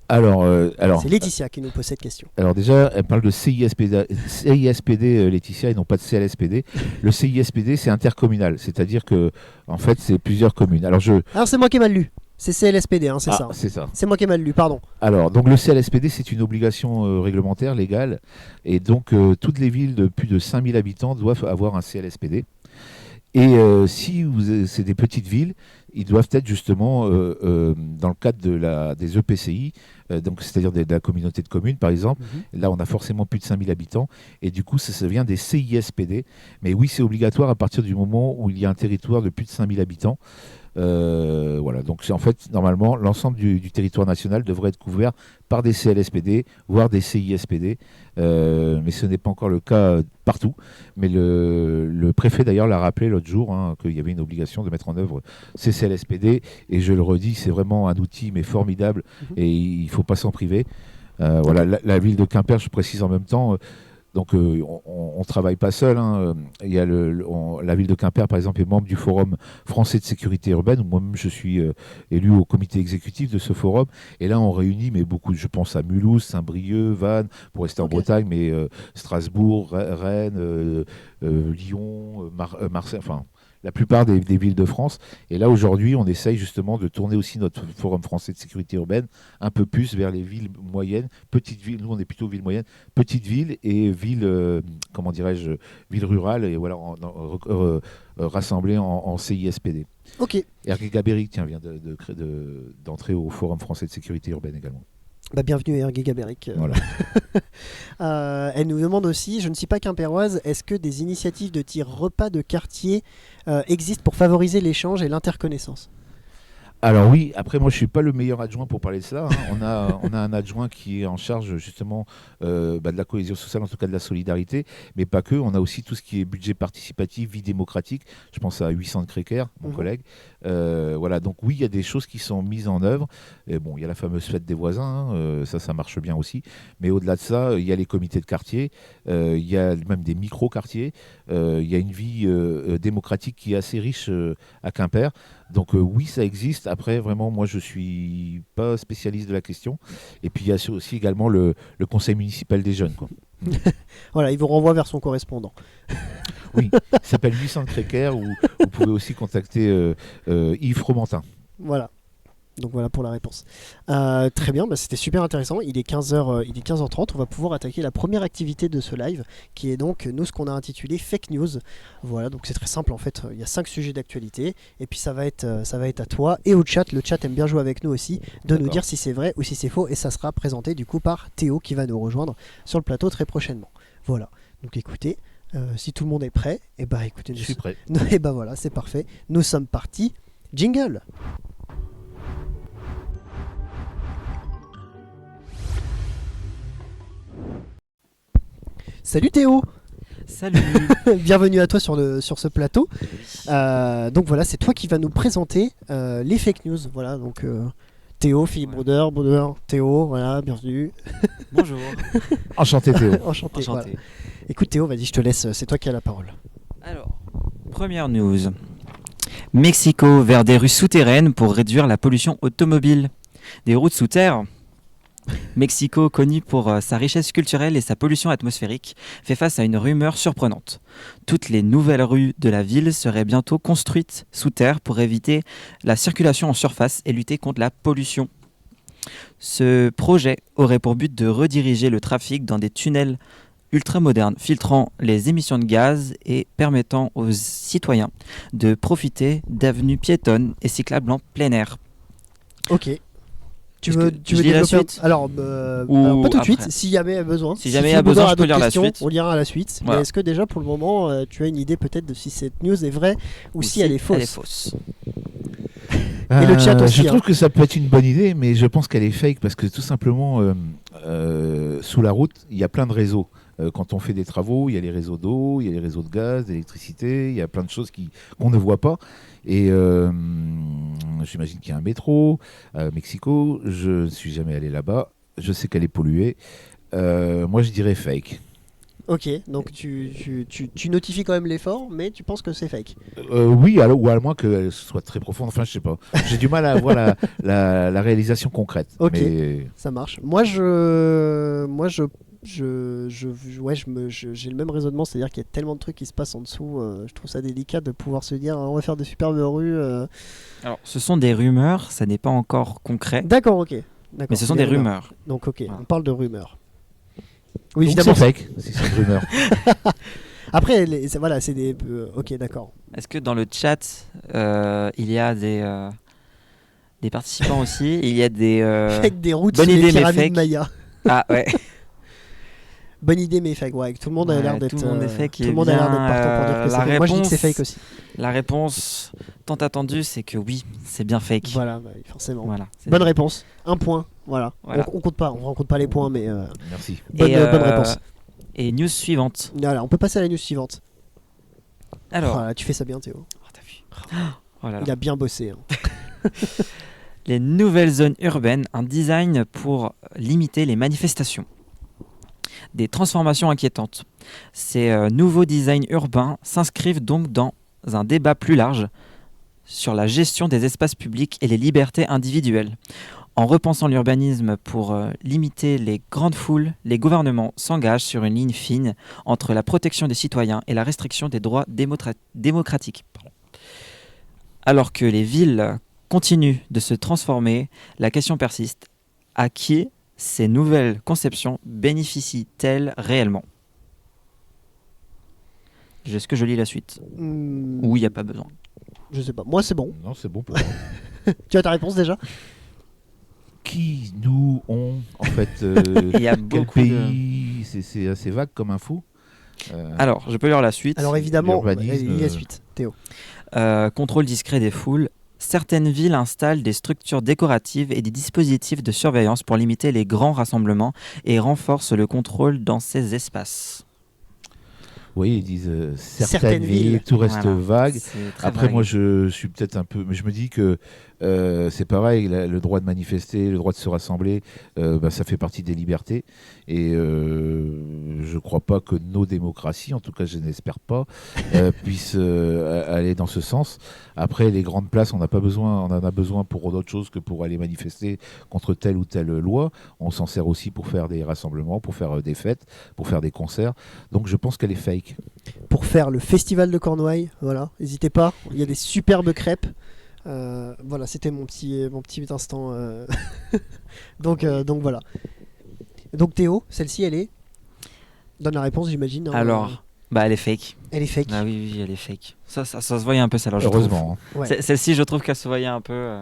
Alors, c'est Laetitia qui nous pose cette question. Alors déjà, elle parle de CISPD, Laetitia, et non pas de CLSPD. Le CISPD, c'est intercommunal, c'est-à-dire que en fait, c'est plusieurs communes. Alors c'est moi qui ai mal lu. C'est CLSPD, hein, c'est Ah, ça. c'est ça. C'est moi qui ai mal lu, pardon. Alors, donc le CLSPD, c'est une obligation réglementaire, légale. Et donc, toutes les villes de plus de 5000 habitants doivent avoir un CLSPD. Et si c'est des petites villes, ils doivent être justement dans le cadre des EPCI, donc c'est-à-dire de la communauté de communes par exemple. Là, on a forcément plus de 5000 habitants et du coup, ça vient des CISPD. Mais oui, c'est obligatoire à partir du moment où il y a un territoire de plus de 5000 habitants. Voilà, donc en fait, normalement, l'ensemble du territoire national devrait être couvert par des CLSPD, voire des CISPD, mais ce n'est pas encore le cas partout. Mais le préfet d'ailleurs l'a rappelé l'autre jour, hein, qu'il y avait une obligation de mettre en œuvre ces CLSPD, et je le redis, c'est vraiment un outil mais formidable, et il ne faut pas s'en priver. Voilà, la ville de Quimper, je précise en même temps. Donc on ne travaille pas seul. Hein. Il y a la ville de Quimper, par exemple, est membre du Forum français de sécurité urbaine, où moi-même je suis élu au comité exécutif de ce forum. Et là, on réunit mais beaucoup, je pense à Mulhouse, Saint-Brieuc, Vannes, pour rester en Bretagne, mais Strasbourg, Rennes, Lyon, Marseille, enfin la plupart des villes de France. Et là, aujourd'hui, on essaye justement de tourner aussi notre Forum français de sécurité urbaine un peu plus vers les villes moyennes, petites villes. Nous, on est plutôt villes moyennes, petites villes et villes, comment dirais-je, villes rurales, et voilà, rassemblées en CISPD. Ok. Hervé Gabéric, tiens, vient d'entrer au Forum français de sécurité urbaine également. Bah, bienvenue Hervé Gabéric. Voilà. Elle nous demande aussi, je ne suis pas quimpéroise, est-ce que des initiatives de tir repas de quartier existent pour favoriser l'échange et l'interconnaissance? Alors oui, après moi je suis pas le meilleur adjoint pour parler de cela. Hein. On a un adjoint qui est en charge justement de la cohésion sociale, en tout cas de la solidarité, mais pas que. On a aussi tout ce qui est budget participatif, vie démocratique. Je pense à 800 de Créquer, mon collègue. Voilà, donc oui, il y a des choses qui sont mises en œuvre. Et bon, il y a la fameuse fête des voisins, hein, ça marche bien aussi. Mais au-delà de ça, il y a les comités de quartier, il y a même des micro-quartiers, il y a une vie démocratique qui est assez riche à Quimper. Donc oui, ça existe. Après, vraiment, moi, je suis pas spécialiste de la question. Et puis, il y a aussi également le conseil municipal des jeunes, quoi. Voilà, il vous renvoie vers son correspondant. Oui, il s'appelle 800 de Créquer, ou vous pouvez aussi contacter Yves Fromentin. Voilà. Donc voilà pour la réponse. Très bien, bah c'était super intéressant. Il est 15h, il est 15h30. On va pouvoir attaquer la première activité de ce live, qui est donc nous ce qu'on a intitulé Fake News. Voilà, donc c'est très simple en fait. Il y a 5 sujets d'actualité, et puis ça va être à toi et au chat. Le chat aime bien jouer avec nous aussi, de nous dire si c'est vrai ou si c'est faux, et ça sera présenté du coup par Théo qui va nous rejoindre sur le plateau très prochainement. Voilà. Donc écoutez, si tout le monde est prêt, et bah écoutez, Je suis prêt. Et bah voilà, c'est parfait. Nous sommes partis. Jingle. Salut Théo. Salut. Bienvenue à toi sur ce plateau. Donc voilà, c'est toi qui vas nous présenter les fake news. Voilà, donc Théo, Philippe Brouder, Théo, voilà, bienvenue. Bonjour. Enchanté Théo. Enchanté. Enchanté. Voilà. Écoute Théo, vas-y, je te laisse, c'est toi qui as la parole. Alors, première news. Mexico vers des rues souterraines pour réduire la pollution automobile. Des routes sous terre. Mexico, connu pour sa richesse culturelle et sa pollution atmosphérique, fait face à une rumeur surprenante. Toutes les nouvelles rues de la ville seraient bientôt construites sous terre pour éviter la circulation en surface et lutter contre la pollution. Ce projet aurait pour but de rediriger le trafic dans des tunnels ultramodernes, filtrant les émissions de gaz et permettant aux citoyens de profiter d'avenues piétonnes et cyclables en plein air. Ok. Tu veux lis la suite alors, ou pas tout de suite, après. s'il y avait besoin. Si jamais il y a besoin, je peux lire la suite. On lira à la suite. Voilà. Mais est-ce que déjà pour le moment, tu as une idée peut-être de si cette news est vraie ou si elle est fausse? Elle est fausse. Et le chat aussi, Je trouve hein. que ça peut être une bonne idée, mais je pense qu'elle est fake parce que tout simplement, sous la route, il y a plein de réseaux. Quand on fait des travaux, il y a les réseaux d'eau, il y a les réseaux de gaz, d'électricité, il y a plein de choses qu'on ne voit pas. Et j'imagine qu'il y a un métro à Mexico. Je ne suis jamais allé là-bas. Je sais qu'elle est polluée. Moi, je dirais fake. Ok, donc tu notifies quand même l'effort, mais tu penses que c'est fake. Oui, alors, ou à moins qu'elle soit très profonde. Enfin, je sais pas. J'ai du mal à voir la réalisation concrète. Ok, mais... ça marche. Moi, je j'ai le même raisonnement, c'est-à-dire qu'il y a tellement de trucs qui se passent en dessous. Je trouve ça délicat de pouvoir se dire on va faire de superbes rues. Alors, ce sont des rumeurs, ça n'est pas encore concret, D'accord, ok. D'accord, mais ce sont des rumeurs. Donc ok, Voilà. on parle de rumeurs. Oui, Donc évidemment. c'est fake, si c'est une rumeur. Après, voilà, c'est des. Ok, d'accord. Est-ce que dans le chat, il y a des participants aussi? Il y a des... Fake des routes bonne sur idée, les mais pyramides fake. Maya. Ah ouais. Bonne idée, mais fake. Ouais, tout le monde a Ouais, l'air d'être. tout le monde est fake, Tout le monde a l'air d'être bien, partant pour dire que c'est la fake. Moi, je dis que c'est réponse- fake aussi. La réponse tant attendue, c'est que oui, c'est bien fake. Voilà, bah, forcément. Voilà, c'est- Bonne réponse. Un point. Voilà. Voilà. On compte pas. On compte pas les points, mais Merci. Et, bonne réponse. Et news suivante. Voilà, on peut passer à la news suivante. Alors, Voilà, tu fais ça bien, Théo. oh, t'as vu. Oh là là. Il a bien bossé. Hein. Les nouvelles zones urbaines, un design pour limiter les manifestations. Des transformations inquiétantes. Ces nouveaux designs urbains s'inscrivent donc dans un débat plus large sur la gestion des espaces publics et les libertés individuelles. En repensant l'urbanisme pour limiter les grandes foules, les gouvernements s'engagent sur une ligne fine entre la protection des citoyens et la restriction des droits démocratiques. Pardon. Alors que les villes continuent de se transformer, la question persiste. À qui ces nouvelles conceptions bénéficient-elles réellement? Est-ce que je lis la suite? Ou il n'y a pas besoin? Je sais pas. Moi, c'est bon. Non, c'est bon pour moi. Tu as ta réponse déjà? Qui, nous, on, en fait, Il y a quel beaucoup de... pays, c'est assez vague comme info. Alors, je peux lire la suite. Alors évidemment, l'urbanisme, il y a suite. Théo. Contrôle discret des foules. Certaines villes installent des structures décoratives et des dispositifs de surveillance pour limiter les grands rassemblements et renforcent le contrôle dans ces espaces. Oui, ils disent certaines villes, tout reste Voilà. vague. C'est très Après, vague. moi, je suis peut-être un peu, mais je me dis que c'est pareil, le droit de manifester, le droit de se rassembler, ça fait partie des libertés. Et je ne crois pas que nos démocraties, en tout cas, je n'espère pas, puissent aller dans ce sens. Après, les grandes places, on en a besoin pour d'autres choses que pour aller manifester contre telle ou telle loi. On s'en sert aussi pour faire des rassemblements, pour faire des fêtes, pour faire des concerts. Donc, je pense qu'elle est fake. Pour faire le festival de Cornouailles, voilà, n'hésitez pas. Il y a des superbes crêpes. Voilà, c'était mon petit instant. Donc voilà. Donc Théo, celle-ci, elle est. Donne la réponse, j'imagine. Hein. Alors, bah elle est fake. Elle est fake. Ah oui, elle est fake. Ça se voyait un peu, celle-là, je trouve. Heureusement. hein. Ouais. Celle-ci, je trouve qu'elle se voyait un peu...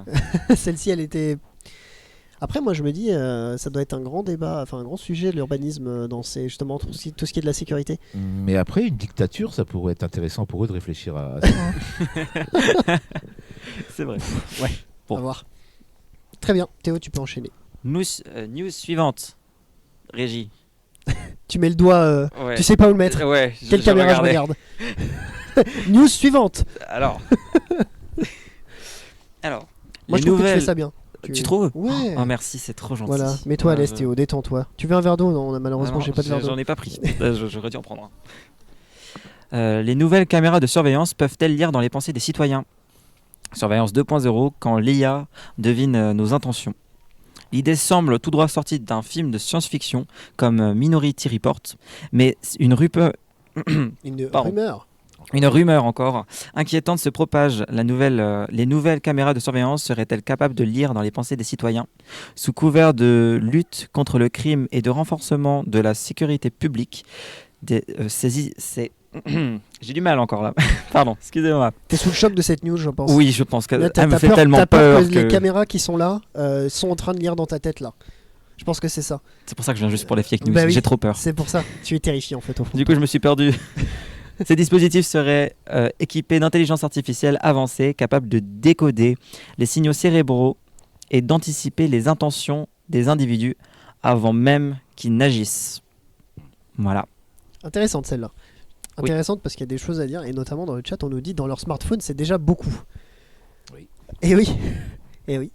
Celle-ci, elle était. Après, moi, je me dis, ça doit être un grand débat, enfin un grand sujet, l'urbanisme, dans justement tout ce qui est de la sécurité. Mais après, une dictature, ça pourrait être intéressant pour eux de réfléchir à ça. C'est vrai. On va voir. Très bien, Théo, tu peux enchaîner. News suivante. Régie. Tu mets le doigt, Ouais. tu sais pas où le mettre. Ouais, Quelle caméra je regarde? News suivante. Alors. Moi, les je trouve que tu nouvelles... fais ça bien. Tu trouves? Ouais. Oh merci, c'est trop gentil. Voilà, mets-toi à Ouais, l'aise, Théo, détends-toi. Tu veux un verre d'eau? Non, malheureusement, non, j'ai pas de verre d'eau. J'en ai pas pris. J'aurais dû en prendre un. Les nouvelles caméras de surveillance peuvent-elles lire dans les pensées des citoyens? Surveillance 2.0, quand l'IA devine nos intentions. L'idée semble tout droit sortie d'un film de science-fiction comme Minority Report, mais une Une Pardon. rumeur. Une rumeur encore inquiétante se propage. Les nouvelles caméras de surveillance seraient-elles capables de lire dans les pensées des citoyens? Sous couvert de lutte contre le crime et de renforcement de la sécurité publique, j'ai du mal encore là. Pardon, excusez-moi. T'es sous le choc de cette news, je pense. Oui, je pense qu'elle Là, me fait tellement t'as peur que les que... caméras qui sont là sont en train de lire dans ta tête là. Je pense que c'est ça. C'est pour ça que je viens juste pour les fake news. Bah oui. J'ai trop peur. C'est pour ça. Tu es terrifié en fait au fond. Du coup, je me suis perdu. Ces dispositifs seraient équipés d'intelligence artificielle avancée, capable de décoder les signaux cérébraux et d'anticiper les intentions des individus avant même qu'ils n'agissent. Voilà. Intéressante celle-là. Oui. Intéressante parce qu'il y a des choses à dire et notamment dans le chat on nous dit dans leur smartphone c'est déjà beaucoup. Oui. Et oui. Et oui.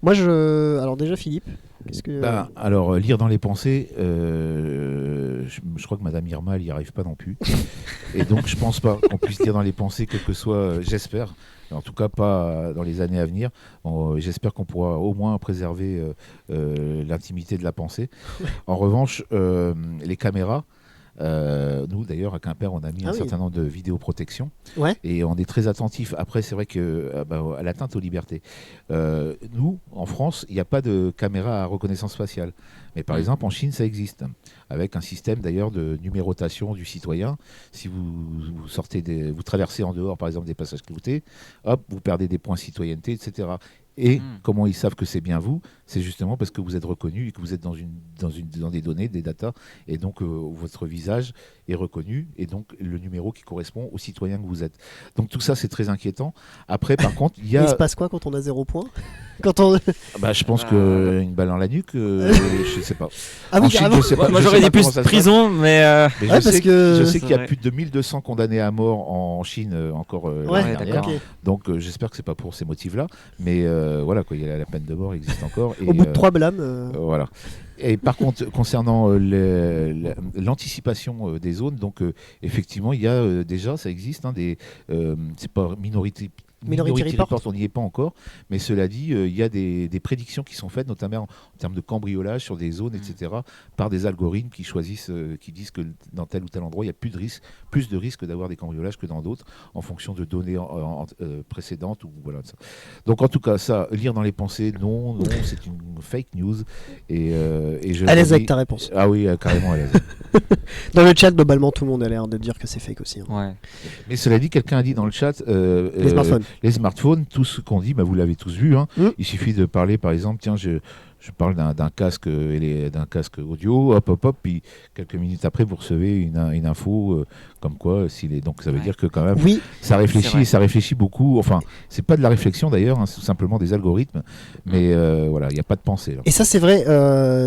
Moi alors déjà Philippe, qu'est-ce que Alors, lire dans les pensées, je crois que Madame Irma, elle n'y arrive pas non plus. Et donc, je pense pas qu'on puisse lire dans les pensées, quel que soit, j'espère, en tout cas pas dans les années à venir. J'espère qu'on pourra au moins préserver l'intimité de la pensée. En revanche, les caméras, nous d'ailleurs à Quimper on a mis un certain nombre de vidéoprotection et on est très attentif. Après c'est vrai que à l'atteinte aux libertés, nous en France il n'y a pas de caméra à reconnaissance faciale, mais par exemple en Chine ça existe, avec un système d'ailleurs de numérotation du citoyen. Si vous sortez vous traversez en dehors par exemple des passages cloutés, hop, vous perdez des points citoyenneté, etc. Et comment ils savent que c'est bien vous? C'est justement parce que vous êtes reconnu et que vous êtes dans des données, des datas, et donc votre visage est reconnu, et donc le numéro qui correspond au citoyen que vous êtes. Donc tout ça, c'est très inquiétant. Après, par contre, il y a... Il se passe quoi quand on a 0 point quand on... Je pense qu'une balle dans la nuque, je sais pas. Ah oui, Chine, je sais pas. Moi, j'aurais dit plus prison, mais je sais qu'il y a plus de 2200 condamnés à mort en Chine encore l'année dernière. Donc j'espère que c'est pas pour ces motifs-là, mais voilà, quoi, la peine de mort existe encore. Au bout de 3 blâmes. Voilà. Et par contre, concernant l'anticipation des zones, donc effectivement, il y a déjà, ça existe, c'est pas Minority Report, on n'y est pas encore, mais cela dit, il y a des prédictions qui sont faites, notamment en termes de cambriolage sur des zones, etc., par des algorithmes qui choisissent, qui disent que dans tel ou tel endroit, il y a plus de risques d'avoir des cambriolages que dans d'autres, en fonction de données précédentes. Voilà, ça. Donc en tout cas, ça, lire dans les pensées, non, c'est une fake news. Et à l'aise avec ta réponse. Ah oui, carrément à l'aise. Dans le chat, globalement, tout le monde a l'air de dire que c'est fake aussi. Ouais. Mais cela dit, quelqu'un a dit dans le chat... les smartphones, tout ce qu'on dit, vous l'avez tous vu. Il suffit de parler, par exemple, tiens, je parle d'un casque audio, hop, puis quelques minutes après, vous recevez une info comme quoi, donc ça veut dire que quand même, ça réfléchit beaucoup. Enfin, c'est pas de la réflexion d'ailleurs, c'est tout simplement des algorithmes, mais voilà, il n'y a pas de pensée. Là. Et ça, c'est vrai,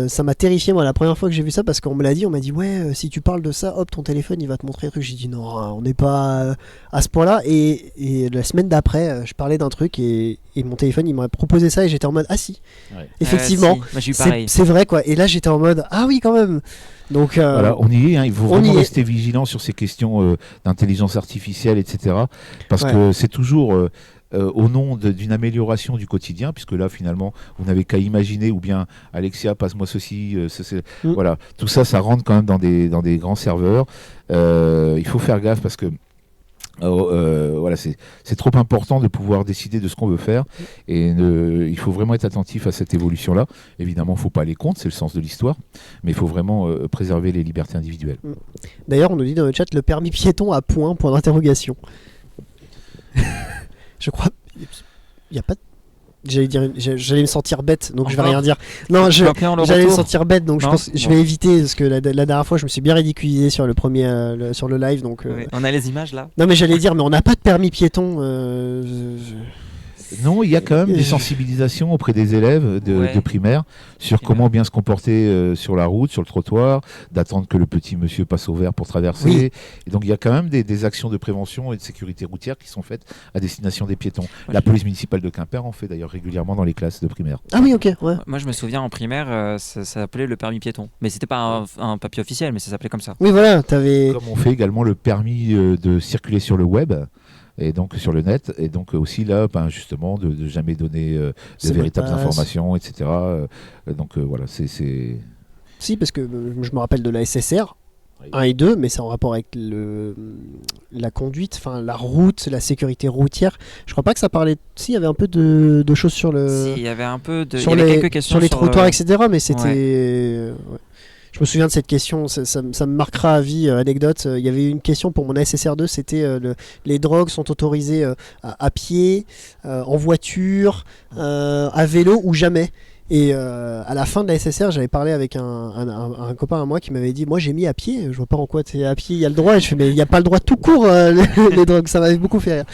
ça m'a terrifié, moi, la première fois que j'ai vu ça, parce qu'on me l'a dit, on m'a dit, ouais, si tu parles de ça, hop, ton téléphone, il va te montrer un truc. J'ai dit, non, on n'est pas à ce point-là. Et la semaine d'après, je parlais d'un truc, et mon téléphone, il m'a proposé ça, et j'étais en mode, ah si, effectivement. Si. Moi, j'ai eu pareil. C'est vrai quoi, et là j'étais en mode ah oui quand même. Donc voilà, on y est, il faut vraiment rester vigilant sur ces questions d'intelligence artificielle, etc. Parce que c'est toujours au nom d'une amélioration du quotidien, puisque là finalement vous n'avez qu'à imaginer, ou bien Alexia passe-moi ceci, voilà, tout ça rentre quand même dans des grands serveurs. Il faut faire gaffe parce que voilà, c'est trop important de pouvoir décider de ce qu'on veut faire, et il faut vraiment être attentif à cette évolution-là. Évidemment, il ne faut pas aller contre, c'est le sens de l'histoire, mais il faut vraiment préserver les libertés individuelles. D'ailleurs, on nous dit dans le chat le permis piéton à point d'interrogation. Je crois, il n'y a pas de... J'allais me sentir bête, donc je vais rien dire. Non, j'allais me sentir bête, donc je pense je vais éviter, parce que la dernière fois je me suis bien ridiculisé sur sur le live, donc. On a les images là. Non mais j'allais dire, mais on n'a pas de permis piéton. Non, il y a quand même des sensibilisations auprès des élèves de primaire sur comment bien se comporter sur la route, sur le trottoir, d'attendre que le petit monsieur passe au vert pour traverser. Oui. Et donc il y a quand même des actions de prévention et de sécurité routière qui sont faites à destination des piétons. La police municipale de Quimper en fait d'ailleurs régulièrement dans les classes de primaire. Ah oui, ok. Ouais. Moi je me souviens en primaire, ça s'appelait le permis piéton. Mais c'était pas un papier officiel, mais ça s'appelait comme ça. Oui, voilà. T'avais... Comme on fait également le permis de circuler sur le web. Et donc sur le net, et donc aussi là, justement, de jamais donner de véritables informations, etc. Donc voilà, c'est... Si, parce que je me rappelle de la SSR, 1 et 2, mais c'est en rapport avec la conduite, enfin la route, la sécurité routière. Je crois pas que ça parlait... Si, il y avait un peu de choses sur le... Si, il y avait un peu de... Sur il y avait les, quelques questions sur les trottoirs, etc. Mais c'était... Ouais. Je me souviens de cette question, ça me marquera à vie. Anecdote, il y avait une question pour mon SSR2, c'était les drogues sont autorisées à pied, en voiture, à vélo ou jamais. Et à la fin de la SSR, j'avais parlé avec un copain à moi qui m'avait dit, moi j'ai mis à pied, je vois pas en quoi t'es à pied, il y a le droit. Et je fais, mais il n'y a pas le droit tout court, les drogues, ça m'avait beaucoup fait rire.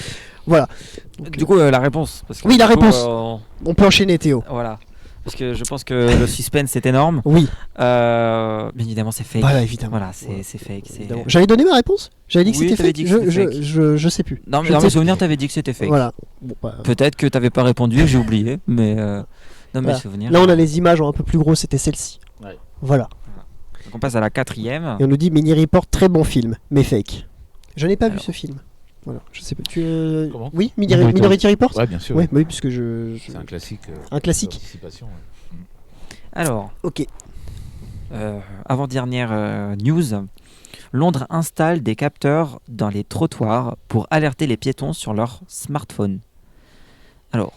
Voilà. Donc, du coup, la réponse. Parce que oui, la réponse. On peut enchaîner, Théo. Voilà. Parce que je pense que le suspense est énorme. Oui. Bien évidemment, c'est fake. Voilà, évidemment. Voilà, c'est fake. J'avais donné ma réponse. J'avais dit que c'était fake. fake. Je sais plus. Non, mais dans mes souvenirs, t'avais dit que c'était fake. Voilà. Bon, peut-être que t'avais pas répondu et j'ai oublié, mais dans mes souvenirs. Là, on a les images en un peu plus gros, c'était celle-ci. Ouais. Voilà. Donc on passe à la 4e. Et on nous dit Mini Report, très bon film, mais fake. Je n'ai pas vu Alors. ce film. Voilà, je sais pas. Comment Oui, Minority Minority Report. Ouais, bien sûr. Ouais, bah oui, puisque C'est un classique. Un classique. d'anticipation, ouais. Alors, Ok. avant-dernière news. Londres installe des capteurs dans les trottoirs pour alerter les piétons sur leur smartphone. Alors,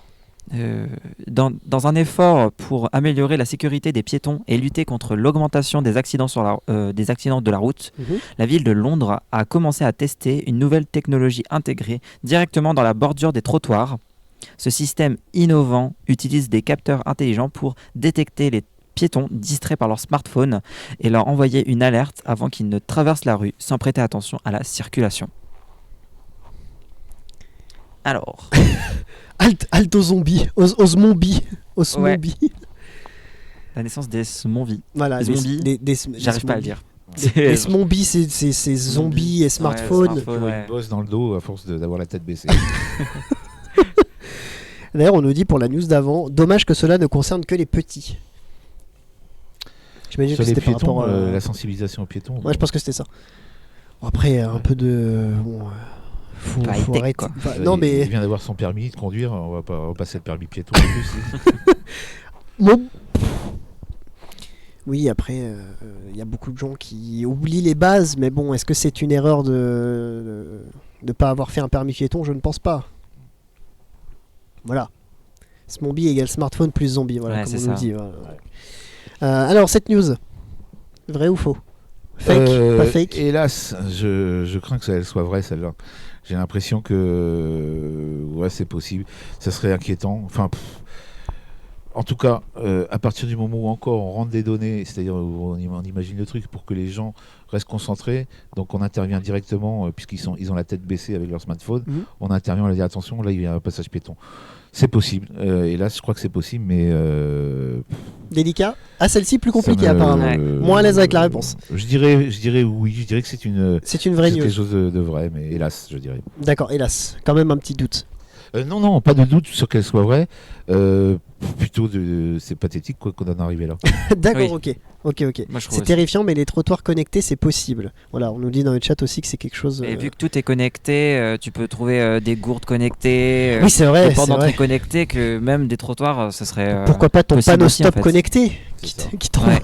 dans un effort pour améliorer la sécurité des piétons et lutter contre l'augmentation des accidents, des accidents de la route, la ville de Londres a commencé à tester une nouvelle technologie intégrée directement dans la bordure des trottoirs. Ce système innovant utilise des capteurs intelligents pour détecter les piétons distraits par leur smartphone et leur envoyer une alerte avant qu'ils ne traversent la rue sans prêter attention à la circulation. Alors, Halt aux zombies, aux zombies, aux Ouais. zombies. la naissance des zombies. Voilà, Les zombies, des J'arrive pas à le zombies. dire. Les zombies, c'est zombies et smartphones. smartphone, ouais. Une bosse dans le dos à force d'avoir la tête baissée. D'ailleurs, on nous dit pour la news d'avant, dommage que cela ne concerne que les petits. J'imagine Sur que les c'était par piétons, rapport à... la sensibilisation aux piétons. Ouais, je pense que c'était ça. Bon, après, un Ouais. peu de... Bon, faut Pas high-tech, arrêter. quoi. Enfin, non, Il mais... vient d'avoir son permis de conduire, on va pas repasser le permis piéton en plus. Bon. Oui, après, il y a beaucoup de gens qui oublient les bases, mais bon, est-ce que c'est une erreur de pas avoir fait un permis piéton? Je ne pense pas. Voilà. Zombie égale smartphone plus zombie, voilà, Ouais, comme c'est on nous ça. dit. Voilà. Alors, cette news, vrai ou faux? Fake, pas fake? Hélas, je crains que elle soit vraie celle-là. J'ai l'impression que ouais, c'est possible. Ça serait inquiétant. Enfin, en tout cas, à partir du moment où encore on rentre des données, c'est-à-dire où on imagine le truc pour que les gens restent concentrés, donc on intervient directement, ils ont la tête baissée avec leur smartphone, Mhm. on intervient, on leur dit attention, là il y a un passage piéton. C'est possible. Hélas, je crois que c'est possible, mais Délicat? Ah, celle-ci plus ça compliquée me- apparemment. Ouais. Moins à l'aise avec la réponse. Je dirais oui, je dirais que c'est C'est une vraie quelque news. chose de vrai, mais hélas, je dirais. D'accord, hélas. Quand même un petit doute. Non, pas de doute sur qu'elle soit vraie. Plutôt, c'est pathétique quoi, qu'on en est arrivé là. D'accord, Oui. ok. Moi, je trouve C'est aussi. terrifiant, mais les trottoirs connectés, c'est possible. Voilà, on nous dit dans le chat aussi que c'est quelque chose... Et vu que tout est connecté, tu peux trouver des gourdes connectées, Oui, c'est vrai, des portes c'est d'entrée vrai. connectées, que même des trottoirs, ça serait. Pourquoi pas ton possible panneau aussi, en stop fait. connecté C'est qui ça. qui t'envoie-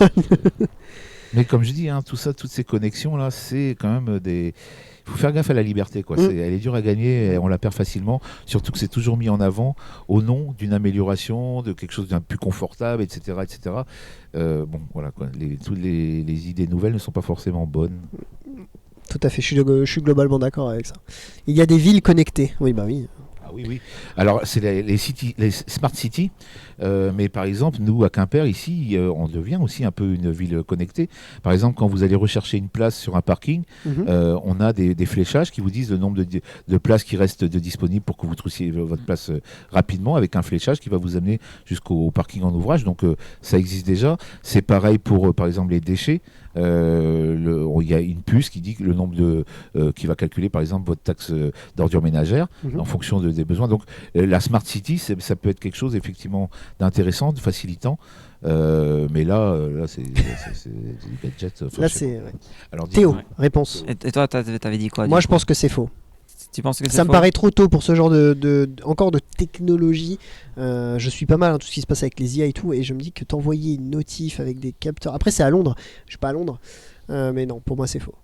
Mais comme je dis, hein, tout ça, toutes ces connexions là, c'est quand même des. Il faut faire gaffe à la liberté, quoi. Mm. Elle est dure à gagner, et on la perd facilement. Surtout que c'est toujours mis en avant au nom d'une amélioration, de quelque chose d'un plus confortable, etc., etc. Bon, voilà, quoi. Toutes les idées nouvelles ne sont pas forcément bonnes. Tout à fait, je suis globalement d'accord avec ça. Il y a des villes connectées. Oui, bah oui. Ah oui. Alors, c'est les smart cities. Mais par exemple, nous, à Quimper, ici, on devient aussi un peu une ville connectée. Par exemple, quand vous allez rechercher une place sur un parking, Mhm. on a des fléchages qui vous disent le nombre de places qui restent disponibles pour que vous trouviez votre place rapidement, avec un fléchage qui va vous amener jusqu'au parking en ouvrage. Donc, ça existe déjà. C'est pareil pour, par exemple, les déchets. Il y a une puce qui dit que le nombre qui va calculer par exemple votre taxe d'ordures ménagères Mhm. en fonction des besoins. Donc la smart city, ça peut être quelque chose effectivement d'intéressant, de facilitant. Mais là c'est du gadget. Enfin, Là, je sais c'est... pas. ouais. Alors, dis- Théo, Ouais. réponse. Et toi, t'avais dit quoi? Moi, du je coup pense que c'est faux. Tu penses que c'est Ça me faux paraît trop tôt pour ce genre encore de technologie. Je suis pas mal tout ce qui se passe avec les IA et tout, et je me dis que t'envoyer une notif avec des capteurs. Après, c'est à Londres. Je suis pas à Londres, mais non, pour moi, c'est faux.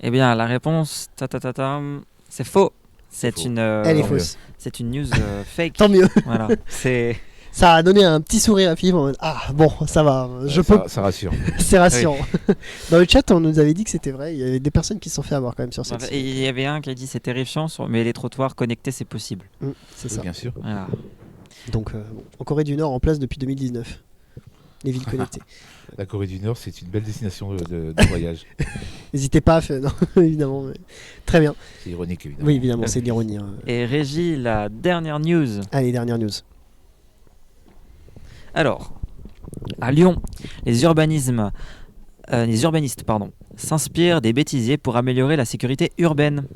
Eh bien, la réponse, c'est faux. C'est faux. une, Elle est tant mieux. fausse. c'est une news fake. Tant mieux. Voilà. C'est. Ça a donné un petit sourire à Philippe en mode, ah bon, ça va, je peux. ça rassure. C'est rassurant. Dans le chat, on nous avait dit que c'était vrai. Il y avait des personnes qui se sont fait avoir quand même sur cette. Et il y avait un qui a dit c'est terrifiant, mais les trottoirs connectés, c'est possible. C'est Oui, ça. bien sûr. Voilà. Donc, bon, en Corée du Nord, en place depuis 2019. Les villes connectées. La Corée du Nord, c'est une belle destination de voyage. N'hésitez pas à faire. Non, évidemment. Mais... Très bien. C'est ironique évidemment. Oui, évidemment, c'est de l'ironie. Hein. Et Régie, la dernière news. Allez, dernière news. Alors, à Lyon, les urbanistes s'inspirent des bêtisiers pour améliorer la sécurité urbaine.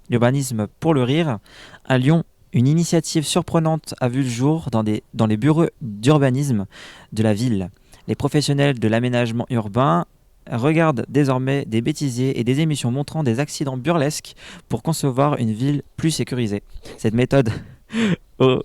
L'urbanisme pour le rire. À Lyon, une initiative surprenante a vu le jour dans les bureaux d'urbanisme de la ville. Les professionnels de l'aménagement urbain regarde désormais des bêtisiers et des émissions montrant des accidents burlesques pour concevoir une ville plus sécurisée. Cette méthode,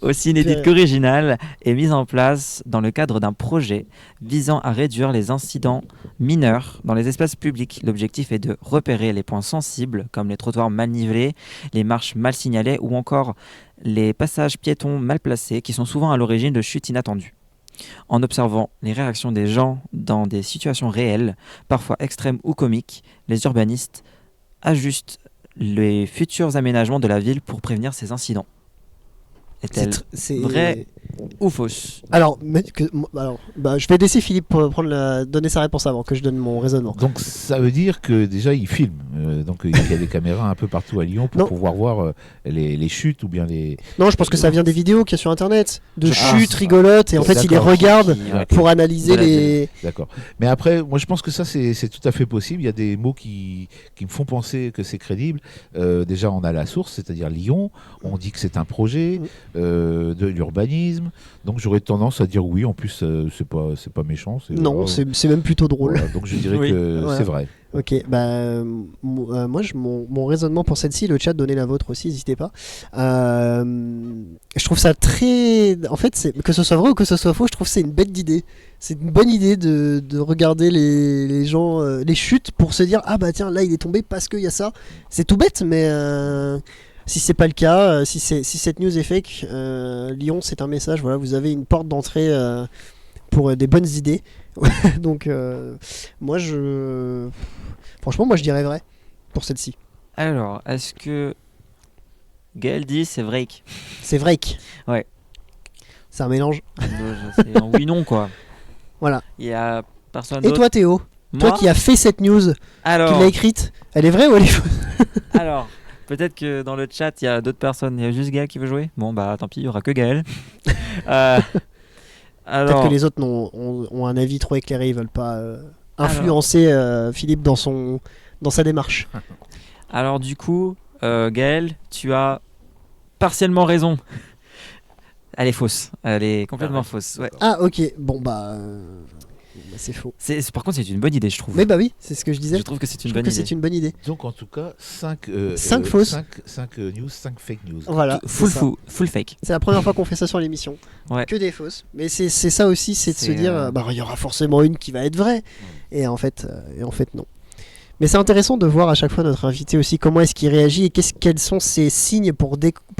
aussi inédite qu'originale, est mise en place dans le cadre d'un projet visant à réduire les incidents mineurs dans les espaces publics. L'objectif est de repérer les points sensibles comme les trottoirs mal nivelés, les marches mal signalées ou encore les passages piétons mal placés qui sont souvent à l'origine de chutes inattendues. En observant les réactions des gens dans des situations réelles, parfois extrêmes ou comiques, les urbanistes ajustent les futurs aménagements de la ville pour prévenir ces incidents. Est-elle vraie ou fausse? Alors, je vais laisser Philippe donner sa réponse avant que je donne mon raisonnement. Donc ça veut dire que déjà il filme. Donc il y a des caméras un peu partout à Lyon pour pouvoir voir les chutes ou bien les... Non, je pense que ça vient des vidéos qu'il y a sur internet, de chutes rigolotes, et en fait il les regarde pour analyser les... D'accord. Mais après, moi je pense que ça c'est tout à fait possible. Il y a des mots qui me font penser que c'est crédible. Déjà on a la source, c'est-à-dire Lyon. On dit que c'est un projet de l'urbanisme. Donc j'aurais tendance à dire oui. En plus c'est pas méchant. Non, c'est même plutôt drôle. Voilà, donc je dirais que c'est vrai. Ok, moi mon raisonnement pour celle-ci, le chat, donnez la vôtre aussi, n'hésitez pas. Je trouve ça très... En fait, que ce soit vrai ou que ce soit faux, je trouve que c'est une bête d'idée. C'est une bonne idée de regarder les gens, les chutes pour se dire ah bah tiens, là il est tombé parce qu'il y a ça. C'est tout bête, mais si c'est pas le cas, si cette news est fake, Lyon c'est un message, voilà, vous avez une porte d'entrée pour des bonnes idées. Donc franchement moi je dirais vrai pour celle-ci. Alors, est-ce que Gaël dit c'est vrai? C'est vrai. Ouais. C'est un mélange. C'est un oui non quoi. Voilà. Il y a personne Et d'autre. toi Théo, toi qui as fait cette news, qui l'a écrite, elle est vraie ou elle est fausse? Alors, peut-être que dans le chat il y a d'autres personnes. Il y a juste Gaël qui veut jouer. Bon bah tant pis, il y aura que Gaël. Alors... Peut-être que les autres ont un avis trop éclairé, ils veulent pas influencer Philippe dans sa démarche. Alors du coup, Gaël, tu as partiellement raison. Elle est fausse. Elle est complètement fausse. Ouais. Ah ok, bon c'est faux. Par contre, c'est une bonne idée, je trouve. Mais bah oui, c'est ce que je disais. Je trouve que c'est une bonne idée. Donc en tout cas, 5 fausses. 5 news, 5 fake news. Voilà, full fake. C'est la première fois qu'on fait ça sur l'émission. Ouais. Que des fausses. Mais c'est ça aussi, c'est de se dire, il y aura forcément une qui va être vraie. Et en fait non. Mais c'est intéressant de voir à chaque fois notre invité aussi comment est-ce qu'il réagit et quels sont ses signes pour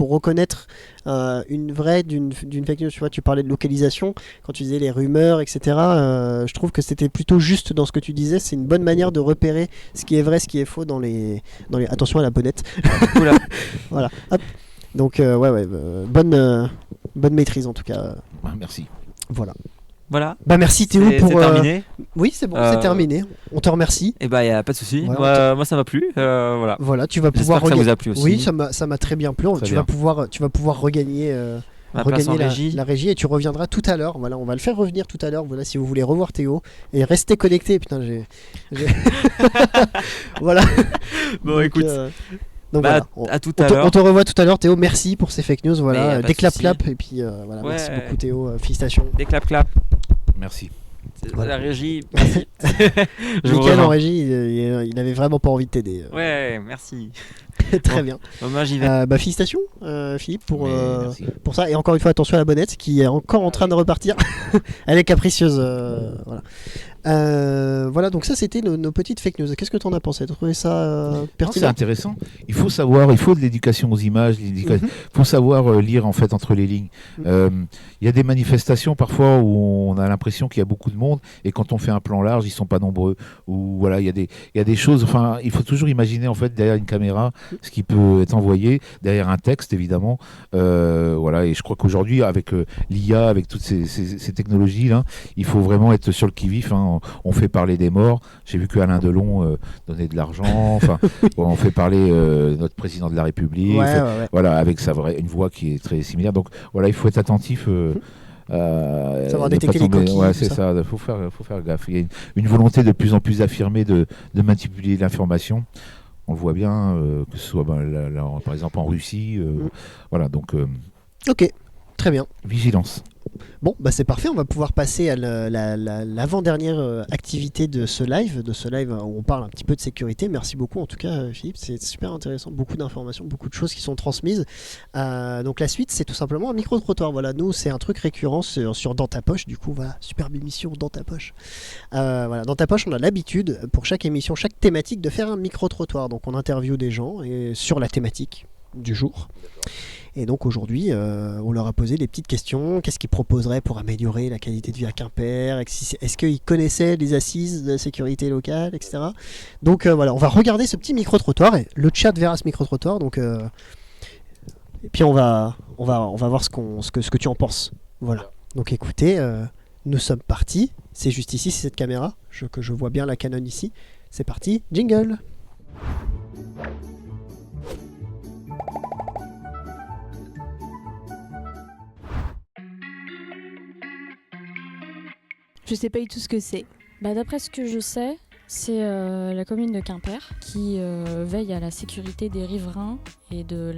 reconnaître une vraie d'une fake news. Tu vois, tu parlais de localisation quand tu disais les rumeurs, etc. Je trouve que c'était plutôt juste dans ce que tu disais. C'est une bonne manière de repérer ce qui est vrai, ce qui est faux dans les... Attention à la bonnette. Voilà. Hop. Donc bonne maîtrise en tout cas. Merci. Voilà. Bah merci Théo pour... C'est terminé. Oui, c'est bon, c'est terminé. On te remercie. Et bah y a pas de souci. Voilà, moi ça m'a plu. Voilà. Voilà, tu vas pouvoir regagner. Ça vous a plu aussi. Oui, ça m'a très bien plu. Tu vas pouvoir regagner la régie et tu reviendras tout à l'heure. Voilà, on va le faire revenir tout à l'heure. Voilà, si vous voulez revoir Théo et rester connecté. Putain, voilà. Bon, écoute. Donc voilà, à tout à l'heure. On te revoit tout à l'heure, Théo. Merci pour ces fake news. Voilà, des clap et puis voilà. Ouais. Merci beaucoup Théo. Félicitations. Des clap. Merci. La régie. Merci. Nickel en régie. Il avait vraiment pas envie de t'aider. Ouais, merci. Très bien. Moi j'y vais. Félicitations Philippe pour ça. Et encore une fois, attention à la bonnette qui est encore en train de repartir. Elle est capricieuse. Voilà, donc ça c'était nos petites fake news. Qu'est-ce que tu en as pensé? Tu as trouvé ça pertinent? C'est intéressant. Il faut savoir, il faut de l'éducation aux images, il faut savoir lire en fait entre les lignes. Il y a des manifestations parfois où on a l'impression qu'il y a beaucoup de monde et quand on fait un plan large, ils sont pas nombreux. Ou voilà, il y a des choses. Enfin, il faut toujours imaginer en fait derrière une caméra ce qui peut être envoyé, derrière un texte évidemment. Voilà, et je crois qu'aujourd'hui avec l'IA, avec toutes ces technologies là, il faut vraiment être sur le qui-vif. On fait parler des morts. J'ai vu que Alain Delon donnait de l'argent. Enfin, on fait parler notre président de la République. Voilà, avec une voix qui est très similaire. Donc voilà, il faut être attentif. Savoir détecter les coquilles. Ouais, c'est ça. Faut faire gaffe. Il y a une volonté de plus en plus affirmée de manipuler l'information. On le voit bien, que ce soit par exemple en Russie. Voilà, donc. Ok, très bien. Vigilance. Bon, bah c'est parfait, on va pouvoir passer à l'avant-dernière activité de ce live où on parle un petit peu de sécurité. Merci beaucoup en tout cas Philippe, c'est super intéressant, beaucoup d'informations, beaucoup de choses qui sont transmises. Donc la suite c'est tout simplement un micro-trottoir, voilà, nous c'est un truc récurrent sur Dans ta poche, du coup voilà, superbe émission Dans ta poche. Voilà, Dans ta poche on a l'habitude pour chaque émission, chaque thématique de faire un micro-trottoir, donc on interviewe des gens et sur la thématique du jour. Et donc aujourd'hui, on leur a posé des petites questions. Qu'est-ce qu'ils proposeraient pour améliorer la qualité de vie à Quimper? Est-ce qu'ils connaissaient les assises de la sécurité locale, etc. Donc voilà, on va regarder ce petit micro-trottoir et le chat verra ce micro-trottoir. Donc, et puis on va voir ce que tu en penses. Voilà. Donc écoutez, nous sommes partis. C'est juste ici, c'est cette caméra. Que je vois bien la Canon ici. C'est parti, jingle. Je sais pas du tout ce que c'est. D'après ce que je sais, c'est la commune de Quimper qui veille à la sécurité des riverains et de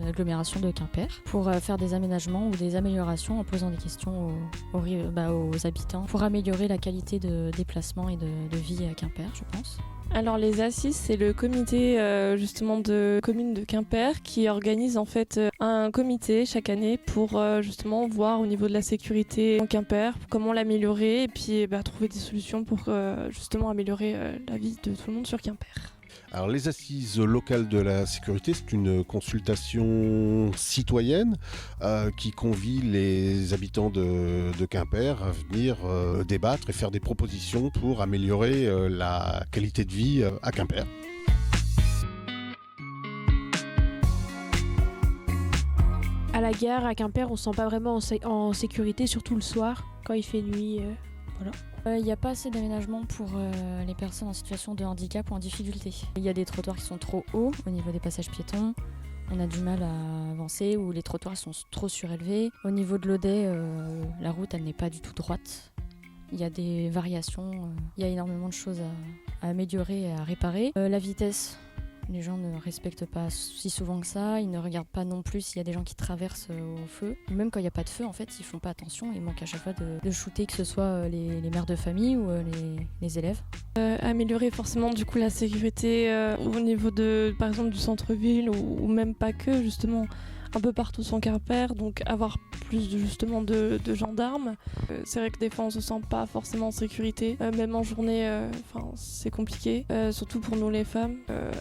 l'agglomération de Quimper pour faire des aménagements ou des améliorations en posant des questions aux habitants pour améliorer la qualité de déplacement et de vie à Quimper, je pense. Alors les assises, c'est le comité justement de commune de Quimper qui organise en fait un comité chaque année pour justement voir au niveau de la sécurité en Quimper, comment l'améliorer et puis trouver des solutions pour justement améliorer la vie de tout le monde sur Quimper. Alors les assises locales de la sécurité, c'est une consultation citoyenne qui convie les habitants de Quimper à venir débattre et faire des propositions pour améliorer la qualité de vie à Quimper. À la gare, à Quimper, on se sent pas vraiment en sécurité, surtout le soir, quand il fait nuit. Voilà. Il n'y a pas assez d'aménagement pour les personnes en situation de handicap ou en difficulté. Il y a des trottoirs qui sont trop hauts au niveau des passages piétons. On a du mal à avancer ou les trottoirs sont trop surélevés. Au niveau de l'Audet, la route elle n'est pas du tout droite. Il y a des variations, il y a énormément de choses à améliorer et à réparer. La vitesse, les gens ne respectent pas si souvent que ça, ils ne regardent pas non plus s'il y a des gens qui traversent au feu. Même quand il n'y a pas de feu, en fait, ils font pas attention, ils manquent à chaque fois de shooter, que ce soit les mères de famille ou les élèves. Améliorer forcément du coup la sécurité au niveau de, par exemple, du centre-ville ou même pas que, justement, un peu partout sur Quimper, donc avoir plus justement de gendarmes. C'est vrai que des fois on se sent pas forcément en sécurité, même en journée, c'est compliqué, surtout pour nous les femmes.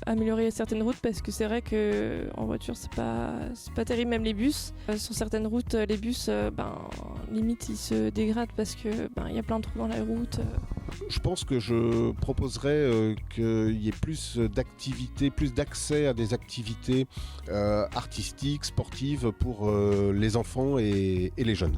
Améliorer certaines routes parce que c'est vrai que en voiture c'est pas terrible, même les bus. Sur certaines routes, les bus, limite ils se dégradent parce que il y a plein de trous dans la route. Je pense que je proposerais qu'il y ait plus d'activités, plus d'accès à des activités artistiques, sportives pour les enfants et les jeunes.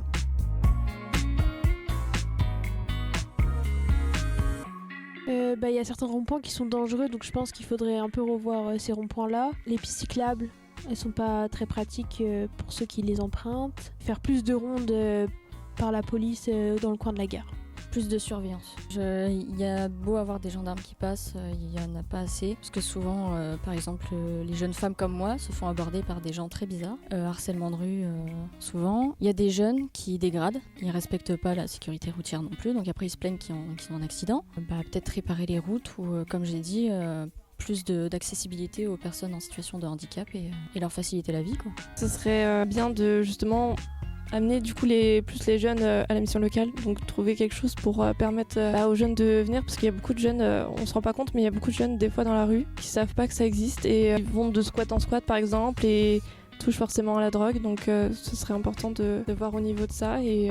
Il y a certains ronds-points qui sont dangereux, donc je pense qu'il faudrait un peu revoir ces ronds-points-là. Les pistes cyclables, elles sont pas très pratiques pour ceux qui les empruntent. Faire plus de rondes par la police dans le coin de la gare. Plus de surveillance. Il y a beau avoir des gendarmes qui passent, il n'y en a pas assez. Parce que souvent, par exemple, les jeunes femmes comme moi se font aborder par des gens très bizarres. Harcèlement de rue, souvent. Il y a des jeunes qui dégradent, ils ne respectent pas la sécurité routière non plus. Donc après, ils se plaignent qu'ils sont en accident. Peut-être réparer les routes ou, comme j'ai dit, plus d'accessibilité aux personnes en situation de handicap et leur faciliter la vie, quoi. Ce serait bien de justement amener du coup plus les jeunes à la mission locale, donc trouver quelque chose pour permettre aux jeunes de venir, parce qu'il y a beaucoup de jeunes, on se rend pas compte, mais il y a beaucoup de jeunes des fois dans la rue qui savent pas que ça existe et ils vont de squat en squat par exemple et touchent forcément à la drogue, donc ce serait important de voir au niveau de ça et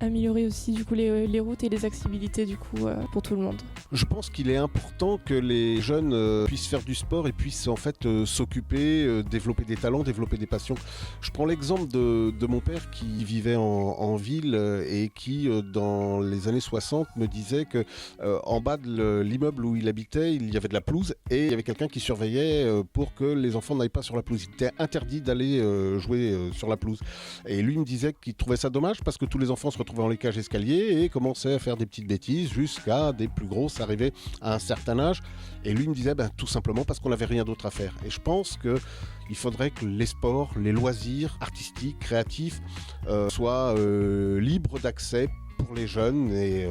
améliorer aussi du coup les routes et les accessibilités du coup pour tout le monde. Je pense qu'il est important que les jeunes puissent faire du sport et puissent en fait s'occuper, développer des talents, développer des passions. Je prends l'exemple de mon père qui vivait en ville et qui dans les années 60 me disait que en bas de l'immeuble où il habitait, il y avait de la pelouse et il y avait quelqu'un qui surveillait pour que les enfants n'aillent pas sur la pelouse. Il était interdit d'aller aller jouer sur la pelouse. Et lui me disait qu'il trouvait ça dommage parce que tous les enfants se retrouvaient dans les cages escaliers et commençaient à faire des petites bêtises jusqu'à des plus grosses arriver à un certain âge. Et lui me disait tout simplement parce qu'on n'avait rien d'autre à faire. Et je pense qu'il faudrait que les sports, les loisirs artistiques, créatifs soient libres d'accès pour les jeunes et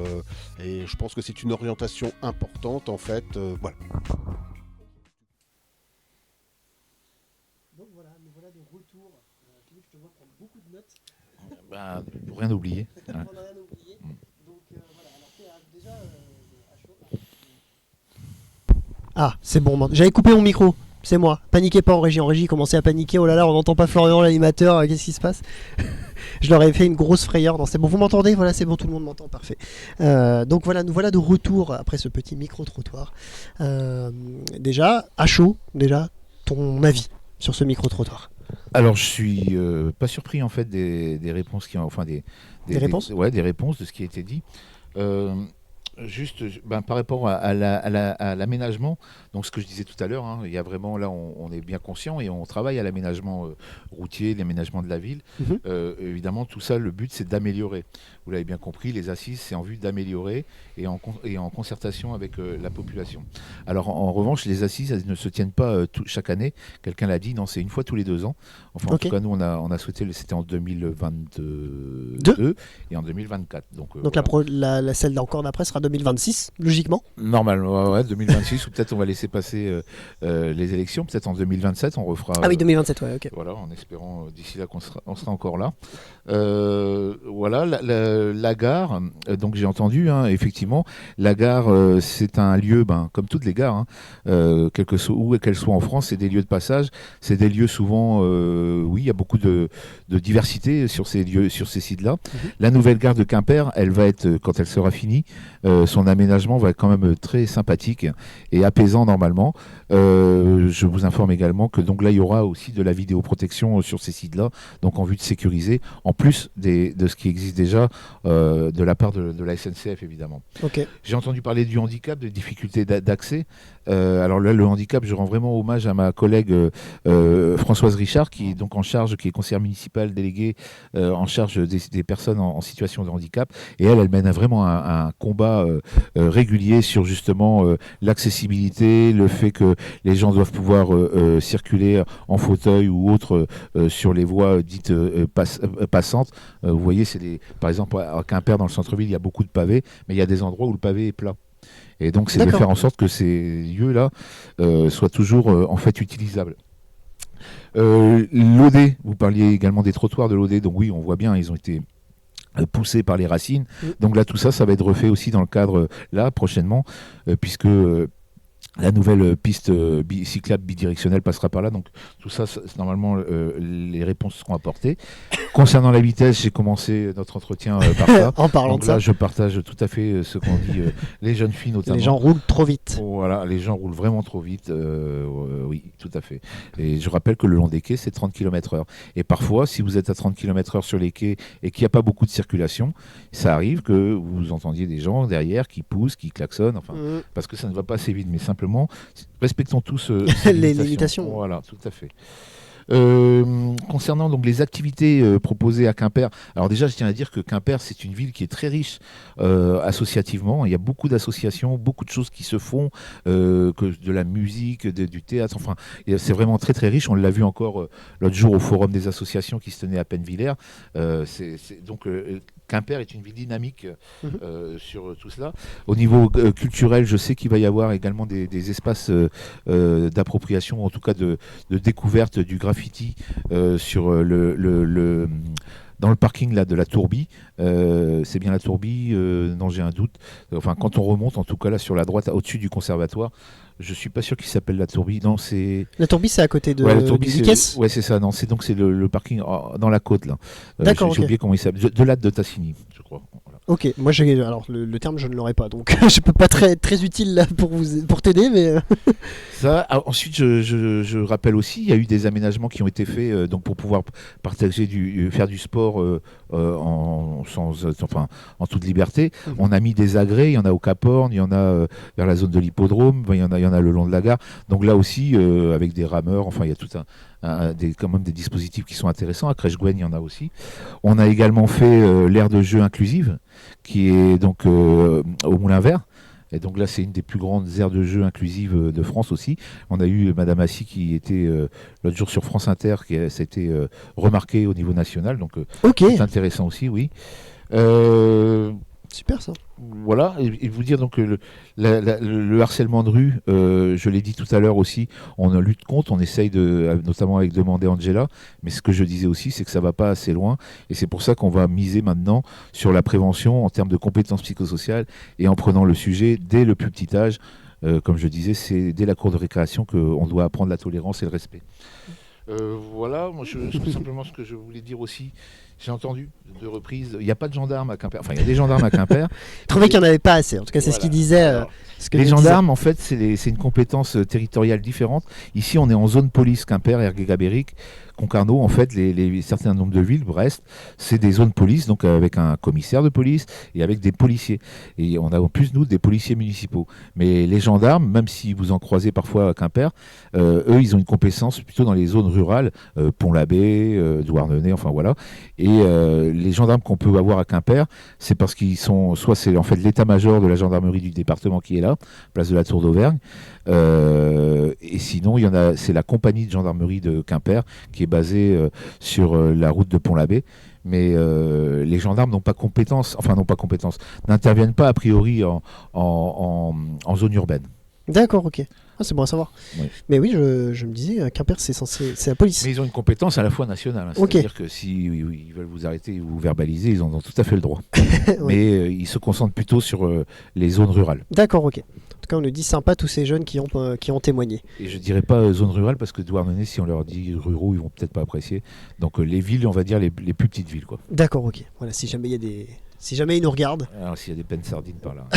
je pense que c'est une orientation importante en fait. Voilà. Donc voilà, nous voilà de retour. Philippe, je te vois prendre beaucoup de notes. Pour rien oublier. Pour ne rien oublier. Donc voilà, alors déjà à chaud. Ah, c'est bon, j'avais coupé mon micro. C'est moi. Paniquez pas en régie. En régie, commencez à paniquer. Oh là là, on n'entend pas Florian, l'animateur. Qu'est-ce qui se passe? Je leur ai fait une grosse frayeur. Non, c'est bon, vous m'entendez? Voilà, c'est bon, tout le monde m'entend. Parfait. Donc voilà, nous voilà de retour après ce petit micro-trottoir. Déjà, à chaud, ton avis sur ce micro-trottoir? Alors, je suis pas surpris en fait des réponses des réponses des réponses de ce qui a été dit. Juste par rapport à l'aménagement, donc ce que je disais tout à l'heure, hein, il y a vraiment là on est bien conscient et on travaille à l'aménagement routier, l'aménagement de la ville. Évidemment tout ça, le but c'est d'améliorer. Vous l'avez bien compris, les assises c'est en vue d'améliorer et en concertation avec la population. Alors en revanche les assises elles ne se tiennent pas chaque année, quelqu'un l'a dit, non c'est une fois tous les 2 ans. Enfin en tout cas nous on a souhaité, c'était en 2022 et en 2024. Donc voilà. la celle d'encore d'après sera 2026, logiquement. Normalement, ouais, 2026, ou peut-être on va laisser passer les élections, peut-être en 2027, on refera. Ah oui, 2027, ouais, ok. Voilà, en espérant d'ici là qu'on sera encore là. Voilà, la gare, donc j'ai entendu, hein, effectivement, la gare, c'est un lieu, comme toutes les gares, hein, où qu'elles soient en France, c'est des lieux de passage, c'est des lieux souvent, oui, il y a beaucoup de diversité sur ces lieux, sur ces sites-là. La nouvelle gare de Quimper, elle va être, quand elle sera finie, son aménagement va être quand même très sympathique et apaisant normalement. Je vous informe également que donc là il y aura aussi de la vidéoprotection sur ces sites-là, donc en vue de sécuriser, en plus de ce qui existe déjà de la part de la SNCF évidemment. Okay. J'ai entendu parler du handicap, des difficultés d'accès. Alors là le handicap, je rends vraiment hommage à ma collègue Françoise Richard qui est donc en charge, qui est conseillère municipale déléguée en charge des personnes en situation de handicap, et elle mène vraiment un combat régulier sur justement l'accessibilité, le fait que les gens doivent pouvoir circuler en fauteuil ou autre sur les voies dites passantes. Vous voyez, par exemple à Quimper dans le centre-ville, il y a beaucoup de pavés, mais il y a des endroits où le pavé est plat. Et donc c'est de faire en sorte que ces lieux-là soient toujours en fait utilisables. L'OD, vous parliez également des trottoirs de l'OD, donc oui, on voit bien, ils ont été poussés par les racines. Donc là, tout ça va être refait aussi dans le cadre, là, prochainement, puisque la nouvelle piste cyclable bidirectionnelle passera par là. Donc tout ça, normalement, les réponses seront apportées. Concernant la vitesse, j'ai commencé notre entretien par ça. En parlant donc de là, ça, je partage tout à fait ce qu'ont dit les jeunes filles notamment. Les gens roulent trop vite. Voilà, les gens roulent vraiment trop vite. Oui, tout à fait. Et je rappelle que le long des quais, c'est 30 km/h. Et parfois, si vous êtes à 30 km/h sur les quais et qu'il n'y a pas beaucoup de circulation, ça arrive que vous entendiez des gens derrière qui poussent, qui klaxonnent, enfin, parce que ça ne va pas assez vite. Mais simplement, respectons tous les limitations. Voilà, tout à fait. Concernant donc les activités proposées à Quimper, alors déjà je tiens à dire que Quimper c'est une ville qui est très riche associativement, il y a beaucoup d'associations, beaucoup de choses qui se font, que de la musique, du théâtre, enfin c'est vraiment très très riche, on l'a vu encore l'autre jour au forum des associations qui se tenait à Pennevillers. Donc Quimper est une ville dynamique sur tout cela. Au niveau culturel, je sais qu'il va y avoir également des espaces d'appropriation, en tout cas de découverte du graffiti sur dans le parking là, de la Tourbie. C'est bien la Tourbie, non j'ai un doute. Enfin quand on remonte en tout cas là sur la droite au-dessus du conservatoire, je suis pas sûr qu'il s'appelle la Tourbie. Non, c'est la Tourbie, c'est à côté de la Tourbie, c'est... Ouais, c'est ça. Non, c'est le parking dans la côte là. D'accord. J'ai oublié comment il s'appelle. De là de Tassigny, je crois. Voilà. Ok, moi alors le terme je ne l'aurais pas, donc je peux pas très utile là pour t'aider, mais ça. Ensuite, je rappelle aussi, il y a eu des aménagements qui ont été faits donc pour pouvoir partager faire du sport en toute liberté. On a mis des agrès, il y en a au Cap Horn, il y en a vers la zone de l'hippodrome, il y en a le long de la gare. Donc là aussi, avec des rameurs, enfin il y a tout quand même des dispositifs qui sont intéressants. À Crèche Gwen, il y en a aussi. On a également fait l'aire de jeu inclusive, qui est donc au Moulin Vert. Et donc là, c'est une des plus grandes aires de jeu inclusives de France aussi. On a eu Madame Assis qui était l'autre jour sur France Inter, ça a été remarqué au niveau national. Donc Ok, c'est intéressant aussi, oui. super ça. Voilà, et vous dire donc le harcèlement de rue, je l'ai dit tout à l'heure aussi, on en lutte contre, on essaye notamment avec Demander Angela, mais ce que je disais aussi, c'est que ça va pas assez loin, et c'est pour ça qu'on va miser maintenant sur la prévention en termes de compétences psychosociales, et en prenant le sujet dès le plus petit âge, comme je disais, c'est dès la cour de récréation qu'on doit apprendre la tolérance et le respect. Voilà, moi simplement ce que je voulais dire aussi, j'ai entendu de reprises, il n'y a pas de gendarmes à Quimper, enfin il y a des gendarmes à Quimper. Je trouvais qu'il n'y en avait pas assez. En tout cas, c'est ce Voilà. qu'il disait. Alors, Ce que les je disais. gendarmes, en fait, c'est une compétence territoriale différente. Ici, on est en zone police, Quimper, Ergué-Gabéric, Concarneau. En fait, certains nombres de villes, Brest, c'est des zones police, donc avec un commissaire de police et avec des policiers. Et on a en plus, nous, des policiers municipaux. Mais les gendarmes, même si vous en croisez parfois à Quimper, eux, ils ont une compétence plutôt dans les zones rurales, Pont-l'Abbé, Douarnenez, enfin voilà. Et les gendarmes qu'on peut avoir à Quimper, c'est parce qu'ils sont, soit c'est en fait l'état-major de la gendarmerie du département qui est là, place de la Tour d'Auvergne, et sinon c'est la compagnie de gendarmerie de Quimper qui est basée sur la route de Pont-l'Abbé. Mais les gendarmes n'interviennent pas a priori en zone urbaine. D'accord, ok. Ah, c'est bon à savoir. Oui. Mais oui, je me disais, Quimper, c'est la police. Mais ils ont une compétence à la fois nationale. Hein. Ok. C'est-à-dire que si ils veulent vous arrêter ou vous verbaliser, ils en ont tout à fait le droit. Ouais. Mais ils se concentrent plutôt sur les zones rurales. D'accord, ok. En tout cas, on nous dit sympa tous ces jeunes qui ont témoigné. Et je dirais pas zone rurale parce que Douarnenez, si on leur dit ruraux, ils vont peut-être pas apprécier. Donc les villes, on va dire les plus petites villes, quoi. D'accord, ok. Voilà, si jamais ils nous regardent. Alors s'il y a des peines sardines par là.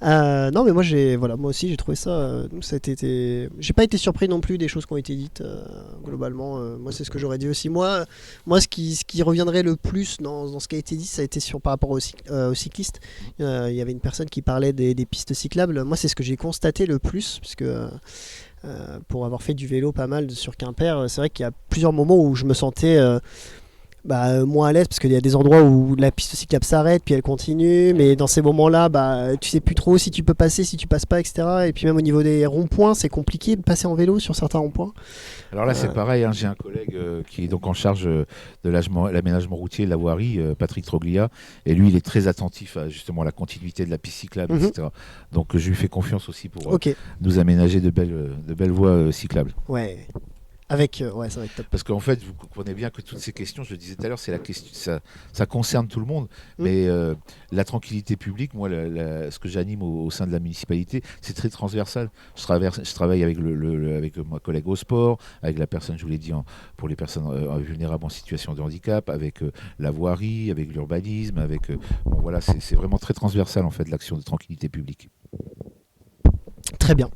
Non, mais moi aussi j'ai trouvé ça. J'ai pas été surpris non plus des choses qui ont été dites globalement. Moi, c'est ce que j'aurais dit aussi. Moi, ce qui reviendrait le plus dans ce qui a été dit, ça a été par rapport aux cyclistes. Il y avait une personne qui parlait des pistes cyclables. Moi, c'est ce que j'ai constaté le plus, puisque pour avoir fait du vélo pas mal sur Quimper, c'est vrai qu'il y a plusieurs moments où je me sentais moins à l'aise, parce qu'il y a des endroits où la piste cyclable s'arrête puis elle continue, mais dans ces moments-là, tu sais plus trop si tu peux passer, si tu passes pas, etc. Et puis même au niveau des ronds-points, c'est compliqué de passer en vélo sur certains ronds-points. Alors là, c'est pareil, hein, j'ai un collègue qui est donc en charge de l'aménagement routier et de la voirie, Patrick Troglia, et lui, il est très attentif à justement la continuité de la piste cyclable, etc. Donc je lui fais confiance aussi pour nous aménager de belles voies cyclables. Ouais. Ça va être top. Parce qu'en fait, vous comprenez bien que toutes ces questions, je le disais tout à l'heure, c'est la question, ça concerne tout le monde. Mais la tranquillité publique, moi, ce que j'anime au sein de la municipalité, c'est très transversal. Je travaille avec ma collègue au sport, avec la personne, je vous l'ai dit, pour les personnes vulnérables en situation de handicap, avec la voirie, avec l'urbanisme, voilà, c'est vraiment très transversal en fait l'action de tranquillité publique. Très bien.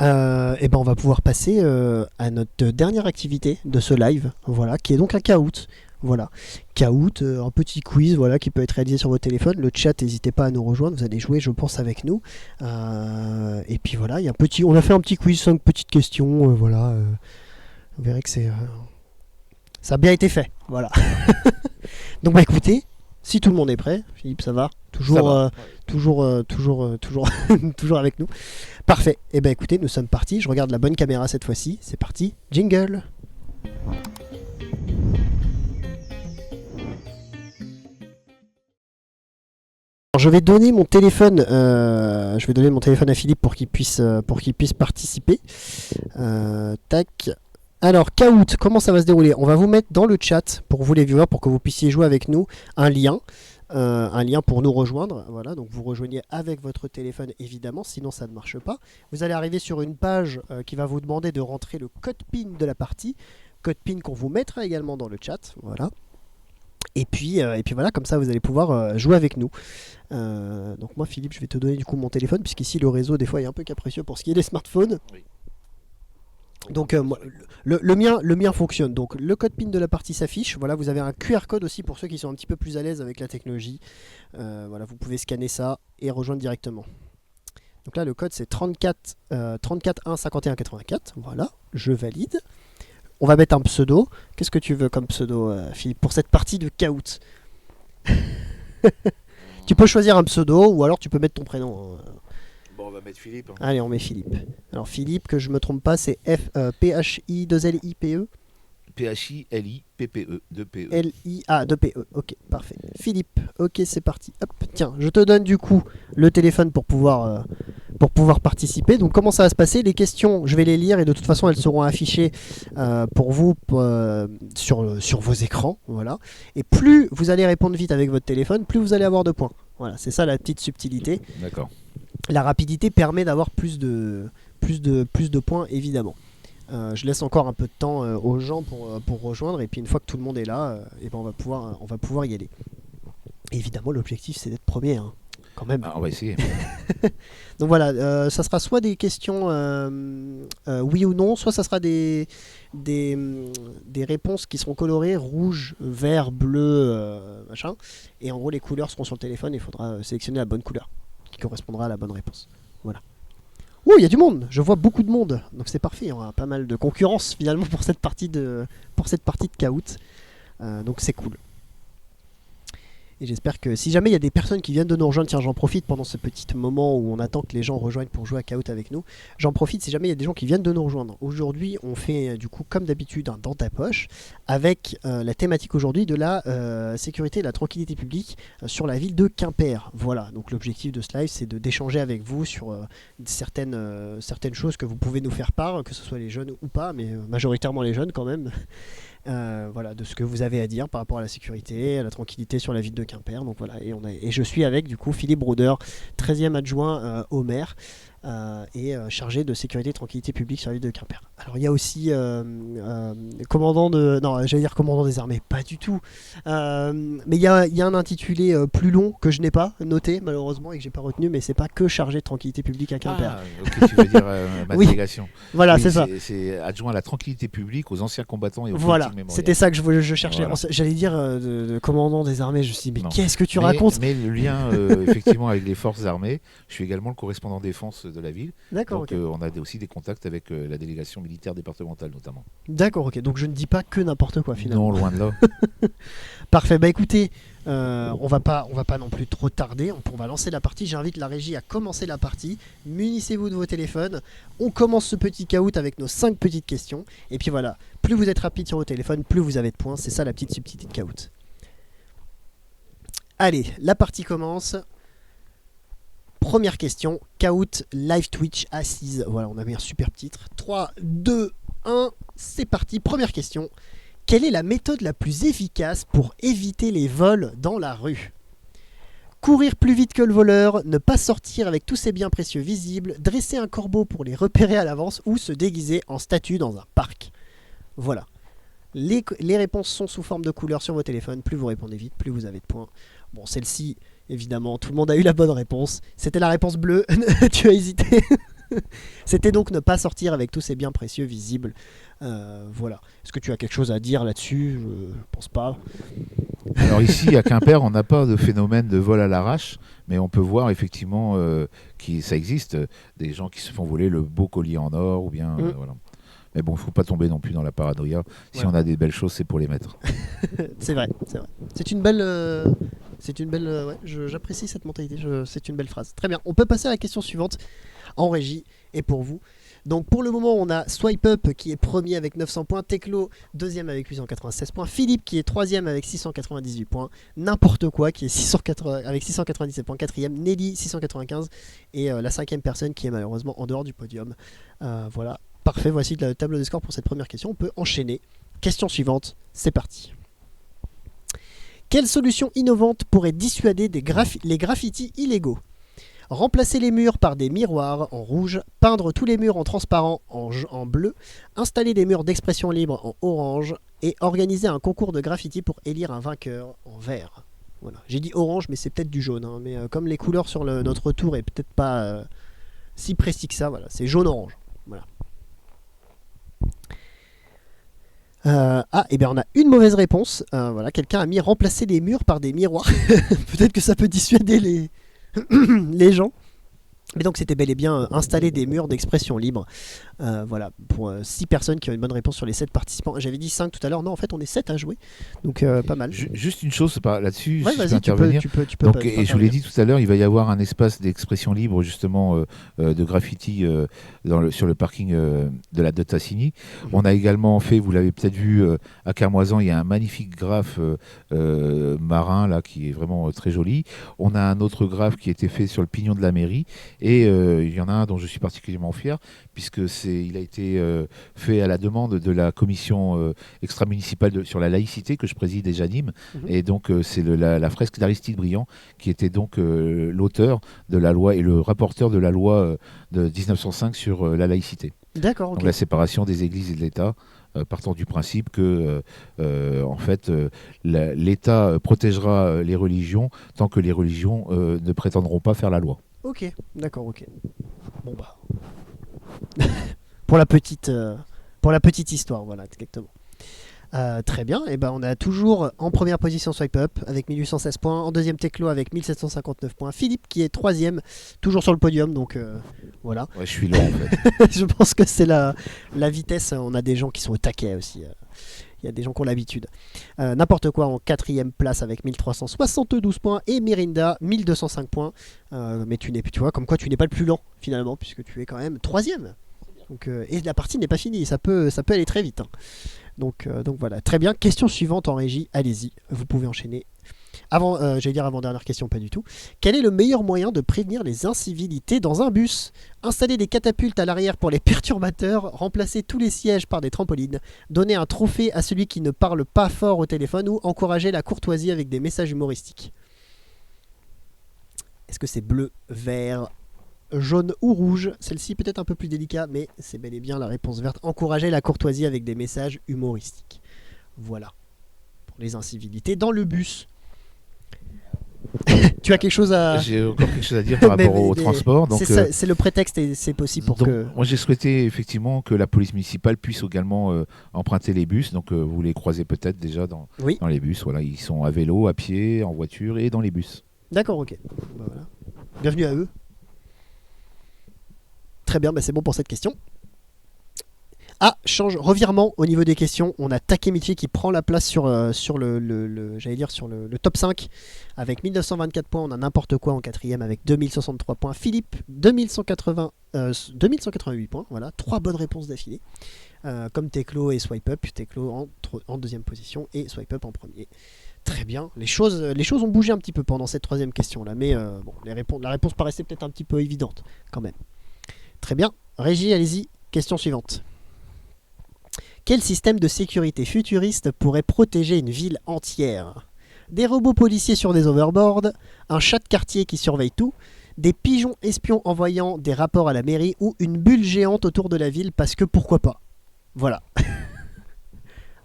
Et on va pouvoir passer à notre dernière activité de ce live, voilà, qui est donc un Kahoot. Voilà, Kahoot, un petit quiz, voilà, qui peut être réalisé sur votre téléphone. Le chat, n'hésitez pas à nous rejoindre, vous allez jouer, je pense, avec nous. Et puis voilà, on a fait un petit quiz, 5 petites questions, voilà. Vous verrez que ça a bien été fait, voilà. Donc écoutez, si tout le monde est prêt, Philippe, ça va? Toujours avec nous. Parfait. Et écoutez, nous sommes partis. Je regarde la bonne caméra cette fois-ci. C'est parti. Jingle. Alors, je vais donner mon téléphone. À Philippe pour qu'il puisse participer. Tac. Alors, Kahoot, comment ça va se dérouler? On va vous mettre dans le chat pour vous les viewers, pour que vous puissiez jouer avec nous, un lien pour nous rejoindre. Voilà, donc vous rejoignez avec votre téléphone évidemment, sinon ça ne marche pas. Vous allez arriver sur une page qui va vous demander de rentrer le code PIN de la partie, code PIN qu'on vous mettra également dans le chat. Voilà. Et puis voilà, comme ça vous allez pouvoir jouer avec nous. Donc moi, Philippe, je vais te donner du coup mon téléphone, puisqu'ici le réseau des fois est un peu capricieux pour ce qui est des smartphones. Oui. Donc le mien fonctionne. Donc le code PIN de la partie s'affiche. Voilà, vous avez un QR code aussi pour ceux qui sont un petit peu plus à l'aise avec la technologie. Voilà, vous pouvez scanner ça et rejoindre directement. Donc là, le code, c'est 34 1 51 84. Voilà, je valide. On va mettre un pseudo. Qu'est-ce que tu veux comme pseudo, Philippe, pour cette partie de Kahoot? Tu peux choisir un pseudo ou alors tu peux mettre ton prénom. Bon, on va mettre Philippe. Allez, on met Philippe. Alors Philippe, que je me trompe pas, c'est P-H-I-2-L-I-P-E. P-H-I-L-I-P-P-E. 2-P-E. L-I-A, 2-P-E. Ok, parfait. Philippe, ok, c'est parti. Hop, tiens, je te donne du coup le téléphone pour pouvoir participer. Donc comment ça va se passer? Les questions, je vais les lire et de toute façon elles seront affichées pour vous sur vos écrans. Voilà. Et plus vous allez répondre vite avec votre téléphone, plus vous allez avoir de points. Voilà, c'est ça la petite subtilité. D'accord. La rapidité permet d'avoir plus de points, évidemment. Je laisse encore un peu de temps aux gens pour rejoindre, et puis une fois que tout le monde est là, et ben on va pouvoir y aller. Et évidemment, l'objectif c'est d'être premier, hein, quand même. Ah, on va essayer. Donc voilà, ça sera soit des questions oui ou non, soit ça sera des réponses qui seront colorées rouge, vert, bleu, machin. Et en gros, les couleurs seront sur le téléphone, et il faudra sélectionner la bonne couleur qui correspondra à la bonne réponse. Voilà. Oh, il y a du monde, je vois beaucoup de monde, donc c'est parfait, il y aura pas mal de concurrence finalement pour cette partie de Kahoot, donc c'est cool. Et j'espère que si jamais il y a des personnes qui viennent de nous rejoindre, tiens, j'en profite pendant ce petit moment où on attend que les gens rejoignent pour jouer à Kahoot avec nous, j'en profite si jamais il y a des gens qui viennent de nous rejoindre. Aujourd'hui, on fait du coup comme d'habitude un dans ta poche avec la thématique aujourd'hui de la sécurité et la tranquillité publique sur la ville de Quimper. Voilà, donc l'objectif de ce live c'est d'échanger avec vous sur certaines choses que vous pouvez nous faire part, que ce soit les jeunes ou pas, mais majoritairement les jeunes quand même. Voilà, de ce que vous avez à dire par rapport à la sécurité, à la tranquillité sur la ville de Quimper. Donc voilà, et je suis avec du coup Philippe Brouder, 13e adjoint au maire et chargé de sécurité et tranquillité publique sur la ville de Quimper. Alors il y a aussi commandant des armées, pas du tout. Mais il y a un intitulé plus long que je n'ai pas noté malheureusement et que j'ai pas retenu, mais c'est pas que chargé de tranquillité publique à Quimper. Ah, ok, tu veux dire ma Oui. délégation. Voilà, Oui, c'est ça. C'est adjoint à la tranquillité publique, aux anciens combattants et aux Voilà, victimes mémorielles. c'était ça que je cherchais. Voilà. J'allais dire de commandant des armées. Je me suis dit, mais Non. qu'est-ce que tu racontes? Mais le lien, effectivement, avec les forces armées, je suis également le correspondant défense de la ville. D'accord, Donc ok. on a aussi des contacts avec la délégation militaire départementale notamment. D'accord, ok. Donc je ne dis pas que n'importe quoi finalement. Non, loin de là. Parfait. Bah écoutez, on va pas non plus trop tarder. On va lancer la partie. J'invite la régie à commencer la partie. Munissez-vous de vos téléphones. On commence ce petit Kahoot avec nos 5 petites questions. Et puis voilà, plus vous êtes rapide sur vos téléphones, plus vous avez de points. C'est ça la petite subtilité de Kahoot. Allez, la partie commence. Première question, Kahoot live Twitch assise. Voilà, on a mis un super titre. 3, 2, 1, c'est parti. Première question. Quelle est la méthode la plus efficace pour éviter les vols dans la rue? Courir plus vite que le voleur, ne pas sortir avec tous ses biens précieux visibles, dresser un corbeau pour les repérer à l'avance ou se déguiser en statue dans un parc. Voilà. Les réponses sont sous forme de couleurs sur vos téléphones. Plus vous répondez vite, plus vous avez de points. Bon, celle-ci, évidemment, tout le monde a eu la bonne réponse. C'était la réponse bleue. Tu as hésité. C'était donc ne pas sortir avec tous ces biens précieux visibles. Voilà. Est-ce que tu as quelque chose à dire là-dessus? Je pense pas. Alors ici, à Quimper, on n'a pas de phénomène de vol à l'arrache, mais on peut voir effectivement que ça existe, des gens qui se font voler le beau collier en or, ou bien... voilà. Mais bon, il ne faut pas tomber non plus dans la paranoïa. Si Ouais. on a des belles choses, c'est pour les mettre. C'est vrai, c'est vrai. C'est une belle... ouais, j'apprécie cette mentalité, c'est une belle phrase. Très bien, on peut passer à la question suivante en régie et pour vous. Donc pour le moment, on a Swipe Up qui est premier avec 900 points, Teclo deuxième avec 896 points, Philippe qui est troisième avec 698 points, N'importe quoi qui est avec 697 points, quatrième, Nelly 695 et la cinquième personne qui est malheureusement en dehors du podium. Voilà, parfait, voici la table des scores pour cette première question. On peut enchaîner. Question suivante, c'est parti. Quelle solution innovante pourrait dissuader les graffitis illégaux? Remplacer les murs par des miroirs en rouge, peindre tous les murs en transparent en bleu, installer des murs d'expression libre en orange et organiser un concours de graffiti pour élire un vainqueur en vert. Voilà. J'ai dit orange, mais c'est peut-être du jaune, hein, mais comme les couleurs sur notre tour est peut-être pas si précis que ça, voilà, c'est jaune-orange. Voilà. Et bien on a une mauvaise réponse. Voilà, quelqu'un a mis remplacer les murs par des miroirs. Peut-être que ça peut dissuader les gens. Mais donc c'était bel et bien installer des murs d'expression libre. Voilà, pour 6 personnes qui ont une bonne réponse sur les 7 participants. J'avais dit 5 tout à l'heure, non en fait on est 7 à jouer. Donc pas mal. Juste une chose là-dessus, Ouais, si je peux vas-y, intervenir. tu peux Donc, pas- et je vous l'ai intervenir. dit tout à l'heure, il va y avoir un espace d'expression libre justement de graffiti sur le parking de la de Tassigny. On a également fait, vous l'avez peut-être vu à Carmoisan, il y a un magnifique graphe marin là qui est vraiment très joli. On a un autre graphe qui a été fait sur le pignon de la mairie et il y en a un dont je suis particulièrement fier puisque il a été fait à la demande de la commission extra-municipale sur la laïcité que je préside et j'anime. Et donc c'est la fresque d'Aristide Briand qui était donc l'auteur de la loi et le rapporteur de la loi de 1905 sur la laïcité. D'accord, ok. Donc la séparation des églises et de l'État, partant du principe que en fait l'État protégera les religions tant que les religions ne prétendront pas faire la loi. Ok, d'accord, ok. Bon bah. pour la petite histoire, voilà, exactement. Très bien, et ben on a toujours en première position Swipe Up avec 1816 points, en deuxième Teclo avec 1759 points, Philippe qui est troisième, toujours sur le podium, donc voilà. Ouais, je suis là en fait. Je pense que c'est la vitesse, on a des gens qui sont au taquet aussi. Il y a des gens qui ont l'habitude. N'importe quoi en quatrième place avec 1372 points et Mirinda 1205 points. Mais tu vois, comme quoi tu n'es pas le plus lent finalement, puisque tu es quand même troisième. Donc, et la partie n'est pas finie, ça peut aller très vite. Hein. Donc voilà, très bien. Question suivante en régie, allez-y, vous pouvez enchaîner. J'allais dire avant-dernière question, pas du tout. Quel est le meilleur moyen de prévenir les incivilités dans un bus? Installer des catapultes à l'arrière pour les perturbateurs, remplacer tous les sièges par des trampolines, donner un trophée à celui qui ne parle pas fort au téléphone ou encourager la courtoisie avec des messages humoristiques. Est-ce que c'est bleu, vert, jaune ou rouge? Celle-ci peut-être un peu plus délicat, mais c'est bel et bien la réponse verte. Encourager la courtoisie avec des messages humoristiques. Voilà. Pour les incivilités dans le bus. Tu as quelque chose à... J'ai encore quelque chose à dire par rapport au transport. Donc, c'est le prétexte et c'est possible pour donc, que... moi j'ai souhaité effectivement que la police municipale puisse également emprunter les bus. Donc vous les croisez peut-être déjà dans les bus. Voilà, ils sont à vélo, à pied, en voiture et dans les bus. D'accord, ok. Bah, voilà. Bienvenue à eux. Très bien, bah c'est bon pour cette question. Revirement au niveau des questions. On a Takemichi qui prend la place sur le top 5 avec 1924 points. On a n'importe quoi en quatrième avec 2063 points. Philippe 2188 points. Voilà, 3 bonnes réponses d'affilée. Comme Teclo et Swipe Up. Teclo en deuxième position et Swipe Up en premier. Très bien. Les choses ont bougé un petit peu pendant cette troisième question là, mais bon, la réponse paraissait peut-être un petit peu évidente quand même. Très bien. Régie, allez-y. Question suivante. Quel système de sécurité futuriste pourrait protéger une ville entière? Des robots policiers sur des overboards, un chat de quartier qui surveille tout, des pigeons espions envoyant des rapports à la mairie ou une bulle géante autour de la ville parce que pourquoi pas? Voilà.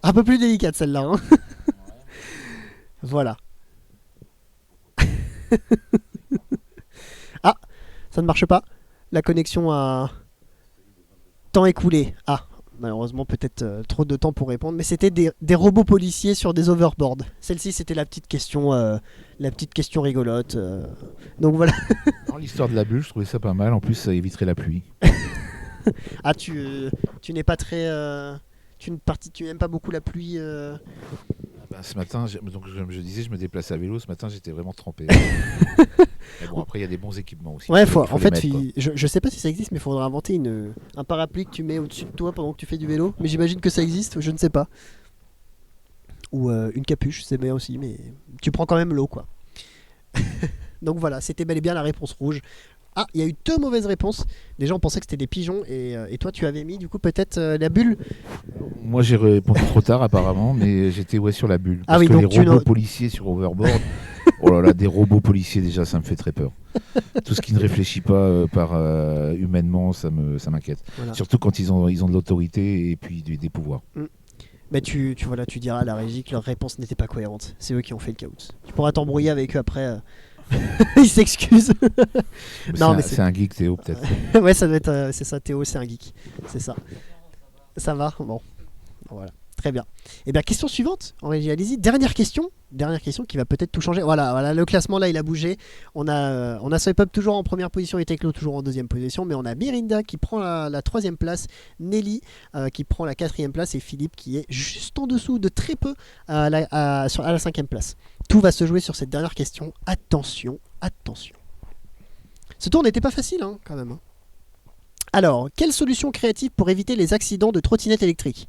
Un peu plus délicate celle-là. Hein. Voilà. Ah, ça ne marche pas. La connexion a temps écoulé. Ah. Malheureusement, peut-être trop de temps pour répondre, mais c'était des robots policiers sur des overboards. Celle-ci, c'était la petite question rigolote. Donc voilà. L'histoire de la bulle, je trouvais ça pas mal. En plus, ça éviterait la pluie. Ah, tu n'es pas très... tu n'aimes pas beaucoup la pluie Ce matin, donc je disais, je me déplace à vélo. Ce matin, j'étais vraiment trempé. Mais bon, après, il y a des bons équipements aussi. Ouais, en fait, je sais pas si ça existe, mais il faudra inventer un parapluie que tu mets au-dessus de toi pendant que tu fais du vélo. Mais j'imagine que ça existe, je ne sais pas. Ou une capuche, c'est bien aussi, mais tu prends quand même l'eau, quoi. Donc voilà, c'était bel et bien la réponse rouge. Ah, il y a eu 2 mauvaises réponses. Les gens pensaient que c'était des pigeons et toi tu avais mis du coup peut-être la bulle. Moi j'ai répondu trop tard apparemment, mais j'étais sur la bulle. Parce que donc les robots policiers sur overboard, oh là là, des robots policiers déjà ça me fait très peur. Tout ce qui ne réfléchit pas humainement, ça m'inquiète. Voilà. Surtout quand ils ont de l'autorité et puis des pouvoirs. Mais tu diras à la régie que leur réponse n'était pas cohérente. C'est eux qui ont fait le chaos. Tu pourras t'embrouiller avec eux après. Ils s'excusent. C'est un geek, Théo, peut-être. Ouais, ça doit être. C'est ça, Théo, c'est un geek. C'est ça. Ça va? Bon. Voilà. Très bien. Et bien, question suivante. Allez-y. Dernière question qui va peut-être tout changer. Voilà, le classement là, il a bougé. On a Swipe Up toujours en première position et Teklo toujours en deuxième position. Mais on a Mirinda qui prend la troisième place, Nelly qui prend la quatrième place et Philippe qui est juste en dessous de très peu à la cinquième place. Tout va se jouer sur cette dernière question. Attention. Ce tour n'était pas facile, hein, quand même. Alors, quelle solution créative pour éviter les accidents de trottinettes électriques ?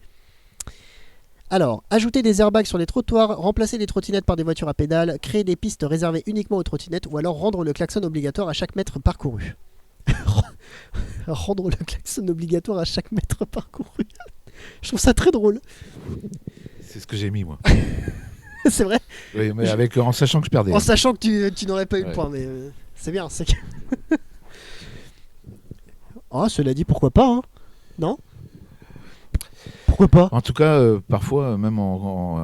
Alors, ajouter des airbags sur les trottoirs, remplacer les trottinettes par des voitures à pédales, créer des pistes réservées uniquement aux trottinettes ou alors rendre le klaxon obligatoire à chaque mètre parcouru. Rendre le klaxon obligatoire à chaque mètre parcouru. Je trouve ça très drôle. C'est ce que j'ai mis, moi. C'est vrai ? Oui, mais en sachant que je perdais. En sachant que tu n'aurais pas eu le Ouais. point, mais c'est bien. C'est que... cela dit, pourquoi pas, hein ? Non ? Pourquoi pas ? En tout cas, parfois, même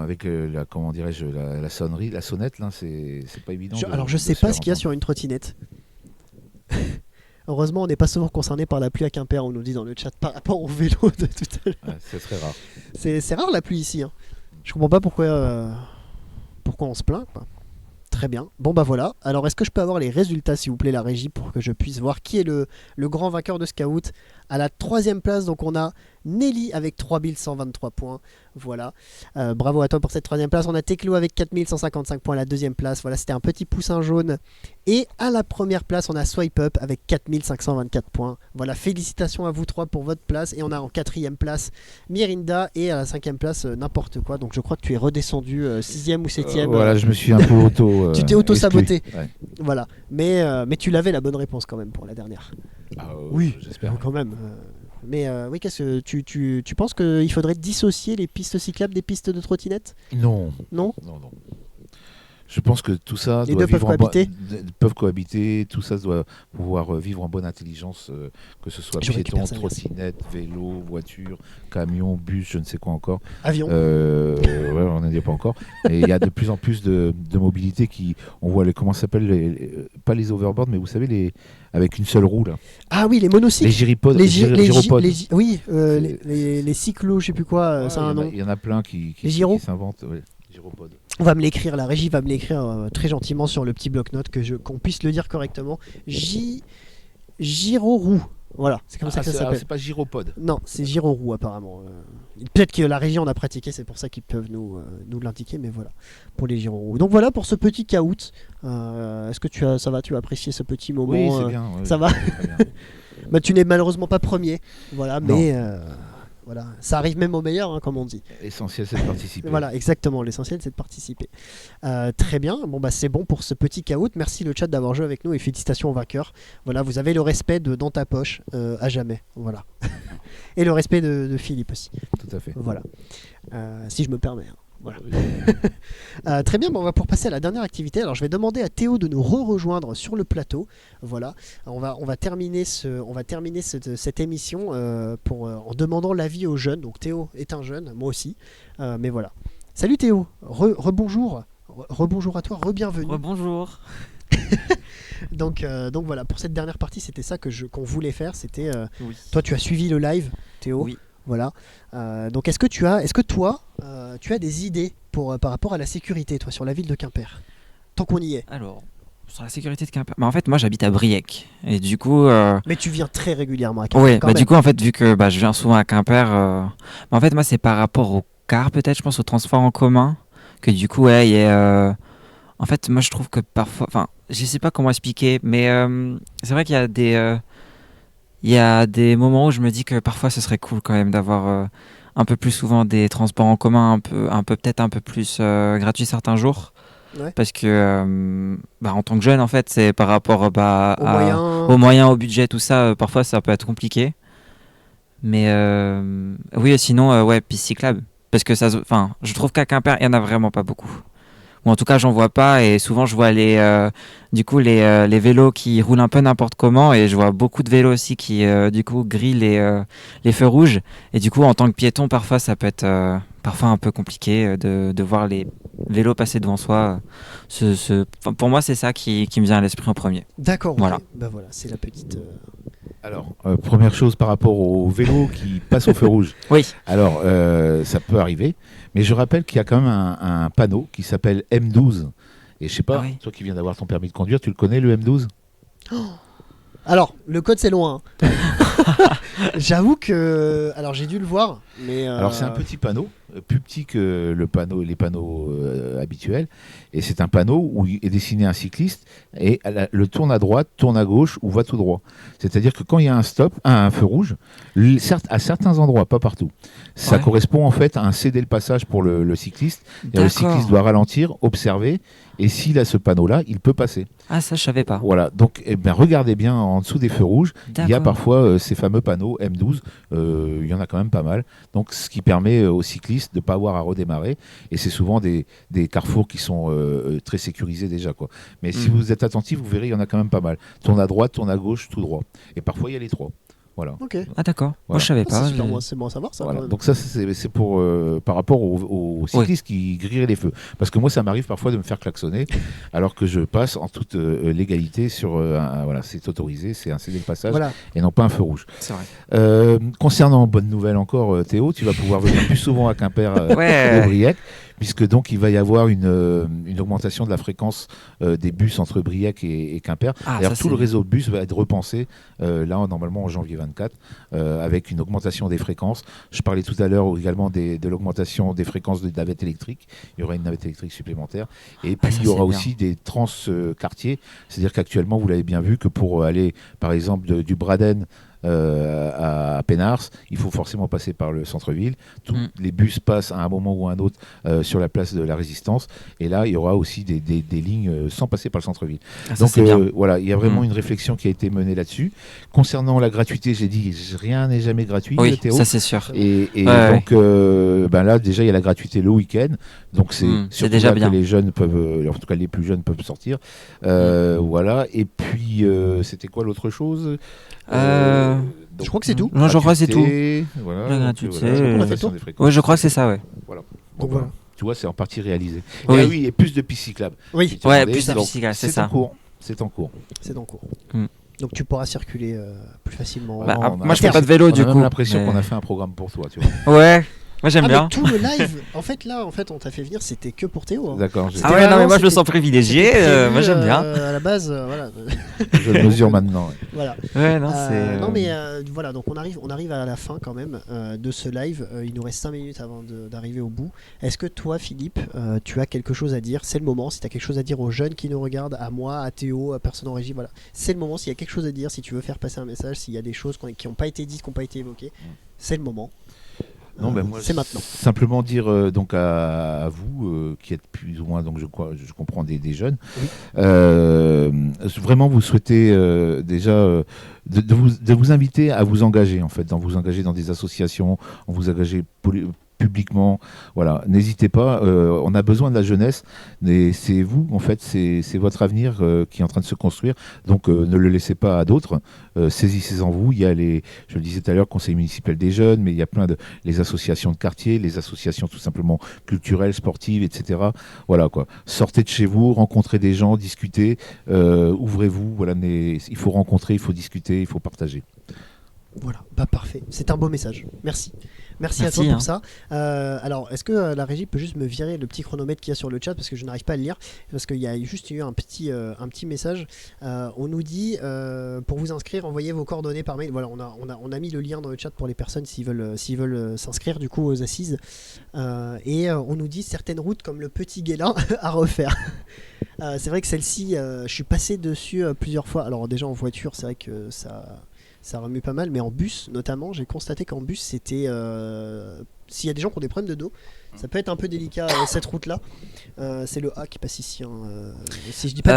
avec comment dirais-je, la sonnerie, la sonnette, là, c'est pas évident. Alors, je sais pas ce qu'il y a sur une trottinette. Heureusement, on n'est pas souvent concerné par la pluie à Quimper, on nous dit dans le chat, par rapport au vélo de tout à l'heure. Ouais, c'est très rare. C'est rare la pluie ici. Hein. Je comprends pas pourquoi on se plaint, quoi. Très bien. Bon bah voilà. Alors est-ce que je peux avoir les résultats s'il vous plaît la régie pour que je puisse voir qui est le grand vainqueur de Scout. À la troisième place donc on a Nelly avec 3123 points. Voilà. Bravo à toi pour cette troisième place. On a Teklo avec 4155 points à la deuxième place. Voilà, c'était un petit poussin jaune. Et à la première place on a Swipe Up avec 4524 points. Voilà, félicitations à vous trois pour votre place. Et on a en quatrième place Mirinda et à la cinquième place n'importe quoi. Donc je crois que tu es redescendu sixième ou septième. Voilà, je me suis un peu tu t'es auto-saboté. Ouais. Voilà. Mais tu l'avais la bonne réponse quand même pour la dernière. Oui, j'espère. Quand même. Mais oui, qu'est-ce que tu penses qu'il faudrait dissocier les pistes cyclables des pistes de trottinette ? Non. Non ? Non. Je pense que tout ça Les doit deux peuvent vivre cohabiter. peuvent cohabiter. Tout ça doit pouvoir vivre en bonne intelligence, que ce soit Je piéton, récupère ça, merci. trottinette, vélo, voiture, camion, bus, je ne sais quoi encore. Avion. Ouais, on n'en dit pas encore. Et il y a de plus en plus de mobilité on voit comment ça s'appelle, pas les overboards, mais vous savez avec une seule roue là. Ah oui, les monocycles. Les gyropodes. gyropodes. Oui, C'est- les cyclos, je sais plus quoi, ça a un nom. Il y en a plein qui Les gyros s'inventent. Ouais, gyropodes. On va me l'écrire, la régie va me l'écrire très gentiment sur le petit bloc-notes qu'on puisse le dire correctement. Gyroroue. Voilà, c'est comme ça que ça s'appelle. C'est pas gyropode. Non, c'est Giroroux apparemment. Peut-être que la régie en a pratiqué, c'est pour ça qu'ils peuvent nous l'indiquer, mais voilà, pour les Giroroux. Donc voilà pour ce petit caout. Est-ce que tu as apprécié ce petit moment Oui, c'est bien. Oui, ça va très bien. Bah, tu n'es malheureusement pas premier, voilà, Non. mais voilà, ça arrive même au meilleur, hein, comme on dit. L'essentiel, c'est de participer. Voilà, exactement. L'essentiel, c'est de participer. Très bien. Bon, bah, c'est bon pour ce petit caout. Merci le chat d'avoir joué avec nous et félicitations aux vainqueurs. Voilà, vous avez le respect dans ta poche à jamais. Voilà. Et le respect de Philippe aussi. Tout à fait. Voilà. Si je me permets. Hein. Voilà. Très bien, bon, on va pour passer à la dernière activité. Alors je vais demander à Théo de nous rejoindre sur le plateau. Voilà, on va terminer cette émission en demandant l'avis aux jeunes. Donc Théo est un jeune, moi aussi. Mais voilà. Salut Théo, rebonjour. Rebonjour à toi, re-bienvenue. Rebonjour. Donc voilà, pour cette dernière partie, c'était ça qu'on voulait faire. C'était Oui. toi, tu as suivi le live, Théo. Oui. Voilà. Donc est-ce que toi, tu as des idées par rapport à la sécurité, toi, sur la ville de Quimper, tant qu'on y est? Alors, sur la sécurité de Quimper. En fait, moi, j'habite à Briec. Et du coup. Mais tu viens très régulièrement à Quimper. Oui, quand même. du coup, en fait, vu que je viens souvent à Quimper, en fait, moi, c'est par rapport au car, peut-être, je pense, au transport en commun, que du coup, ouais, il y a. En fait, moi, je trouve que parfois. Enfin, je sais pas comment expliquer, mais c'est vrai qu'il y a des. Il y a des moments où je me dis que parfois ce serait cool quand même d'avoir un peu plus souvent des transports en commun, peut-être un peu plus gratuits certains jours. Ouais. Parce que en tant que jeune, en fait, c'est par rapport aux moyens, au budget, tout ça, parfois ça peut être compliqué. Mais oui, sinon, ouais, piste cyclable. Parce que je trouve qu'à Quimper, il n'y en a vraiment pas beaucoup. Ou en tout cas, j'en vois pas. Et souvent, je vois les vélos qui roulent un peu n'importe comment. Et je vois beaucoup de vélos aussi qui, du coup, grillent les feux rouges. Et du coup, en tant que piéton, parfois, ça peut être parfois un peu compliqué de voir les vélos passer devant soi. Pour moi, c'est ça qui me vient à l'esprit en premier. D'accord. Voilà. Okay. Bah voilà, c'est la petite. Alors, première chose par rapport au vélo qui passe au feu rouge. Oui. Alors, ça peut arriver, mais je rappelle qu'il y a quand même un panneau qui s'appelle M12. Et je sais pas, Ah oui. toi qui viens d'avoir ton permis de conduire, tu le connais le M12 ? Alors, le code c'est loin. J'avoue que. Alors, j'ai dû le voir, mais. Alors c'est un petit panneau, plus petit que les panneaux habituels, et c'est un panneau où il est dessiné un cycliste et le tourne à droite, tourne à gauche ou va tout droit. C'est-à-dire que quand il y a un feu rouge, certes à certains endroits, pas partout, ça Ouais. correspond en fait à un céder le passage pour le cycliste. Et le cycliste D'accord. doit ralentir, observer, et s'il a ce panneau-là, il peut passer. Ah, ça, je savais pas. Voilà, donc regardez bien en dessous des feux rouges, il y a D'accord. parfois ces fameux panneaux M12, il y en a quand même pas mal, donc ce qui permet aux cyclistes de ne pas avoir à redémarrer, et c'est souvent des carrefours qui sont très sécurisés déjà, quoi. Mais si Mhm. vous êtes attentif, vous verrez, il y en a quand même pas mal. Tourne à droite, tourne à gauche, tout droit. Et parfois il y a les trois. Voilà. Ok. Ah, d'accord. Moi, Voilà. je savais Ah, pas. c'est super, c'est bon à savoir ça. Voilà. quand même. Donc ça c'est pour par rapport aux cyclistes qui grilleraient les feux. Parce que moi ça m'arrive parfois de me faire klaxonner alors que je passe en toute légalité sur voilà, c'est autorisé, c'est un céder le passage Voilà. et non pas un feu rouge. C'est vrai. Concernant bonne nouvelle encore Théo, tu vas pouvoir venir plus souvent à Quimper Ouais. et Briec, puisque donc il va y avoir une augmentation de la fréquence des bus entre Briec et Quimper. Ah, D'ailleurs, ça, tout le c'est- réseau de bus va être repensé là normalement en janvier 24 avec une augmentation des fréquences. Je parlais tout à l'heure également de l'augmentation des fréquences de navettes électriques. Il y aura une navette électrique supplémentaire. Et puis ça, il y aura c'est bien. aussi des trans-quartiers. C'est-à-dire qu'actuellement, vous l'avez bien vu, que pour aller par exemple du Braden à Pénars, il faut forcément passer par le centre-ville. Tous les bus passent à un moment ou à un autre sur la place de la Résistance. Et là, il y aura aussi des lignes sans passer par le centre-ville. Ah, ça, Donc c'est bien. voilà, il y a vraiment Mm. une réflexion qui a été menée là-dessus. Concernant la gratuité, j'ai dit rien n'est jamais gratuit, Oui, Théo. ça, c'est sûr. Et Ouais, donc là déjà il y a la gratuité le week-end, donc c'est C'est surtout déjà là bien. que les jeunes peuvent, en tout cas les plus jeunes peuvent sortir. Voilà. Et puis c'était quoi l'autre chose Je crois que c'est tout. Non, je crois que c'est gratuité, voilà, La donc, gratuité, voilà, on a fait augmentation tout. des fréquences. Oui, je crois que c'est ça, ouais. Voilà. Donc Voilà. voilà. Tu vois, c'est en partie réalisé. Oui. Et ah oui, et plus de pistes cyclables. Oui, Si tu Ouais, demandais, plus de donc, pistes cyclables, c'est c'est ça. en cours. C'est en cours. c'est en cours. Mm. Donc tu pourras circuler plus facilement. Bah, Non, ah, on a- moi, je fais pas de vélo, on du a coup. même l'impression mais- qu'on a fait un programme pour toi, tu vois. Ouais, moi, j'aime Ah, bien. mais tout le live, en fait, on t'a fait venir, c'était que pour Théo. hein. D'accord, Ah ouais, non, mais vraiment, moi, je me c'était- sens privilégié. C'était prévu, Moi, j'aime bien. À la base, voilà. je le mesure maintenant. Ouais. Voilà. Ouais, non, c'est. Non mais voilà, donc on arrive à la fin quand même de ce live. Il nous reste 5 minutes avant d'arriver au bout. Est-ce que toi, Philippe, tu as quelque chose à dire? C'est le moment. Si tu as quelque chose à dire aux jeunes qui nous regardent, à moi, à Théo, à personne en régie, voilà. C'est le moment. S'il y a quelque chose à dire, si tu veux faire passer un message, s'il y a des choses qui n'ont pas été dites, qui n'ont pas été évoquées, c'est le moment. Non, ben moi, c'est maintenant. Simplement dire donc à vous qui êtes plus ou moins, donc je comprends des jeunes, Oui. vraiment vous souhaitez déjà de vous inviter à vous engager en fait, vous engager dans des associations, vous engager publiquement, voilà, n'hésitez pas, on a besoin de la jeunesse, mais c'est vous en fait, c'est votre avenir qui est en train de se construire, donc ne le laissez pas à d'autres, saisissez-en vous, il y a je le disais tout à l'heure, conseil municipal des jeunes, mais il y a plein les associations de quartier, les associations tout simplement culturelles, sportives, etc. Voilà quoi, sortez de chez vous, rencontrez des gens, discutez, ouvrez-vous, voilà, il faut rencontrer, il faut discuter, il faut partager. Voilà, bah parfait. C'est un beau message. Merci. Merci à toi Merci, pour hein. ça. Alors, est-ce que la régie peut juste me virer le petit chronomètre qu'il y a sur le chat parce que je n'arrive pas à le lire, parce qu'il y a juste eu un petit message. On nous dit pour vous inscrire, envoyez vos coordonnées par mail. Voilà, on a mis le lien dans le chat pour les personnes s'ils veulent s'inscrire du coup aux assises. Et on nous dit certaines routes comme le Petit Guélin à refaire. C'est vrai que celle-ci, je suis passé dessus plusieurs fois. Alors déjà en voiture, c'est vrai que ça remue pas mal, mais en bus notamment, j'ai constaté qu'en bus c'était s'il y a des gens qui ont des problèmes de dos, ça peut être un peu délicat cette route-là. C'est le A qui passe ici, hein, si je dis pas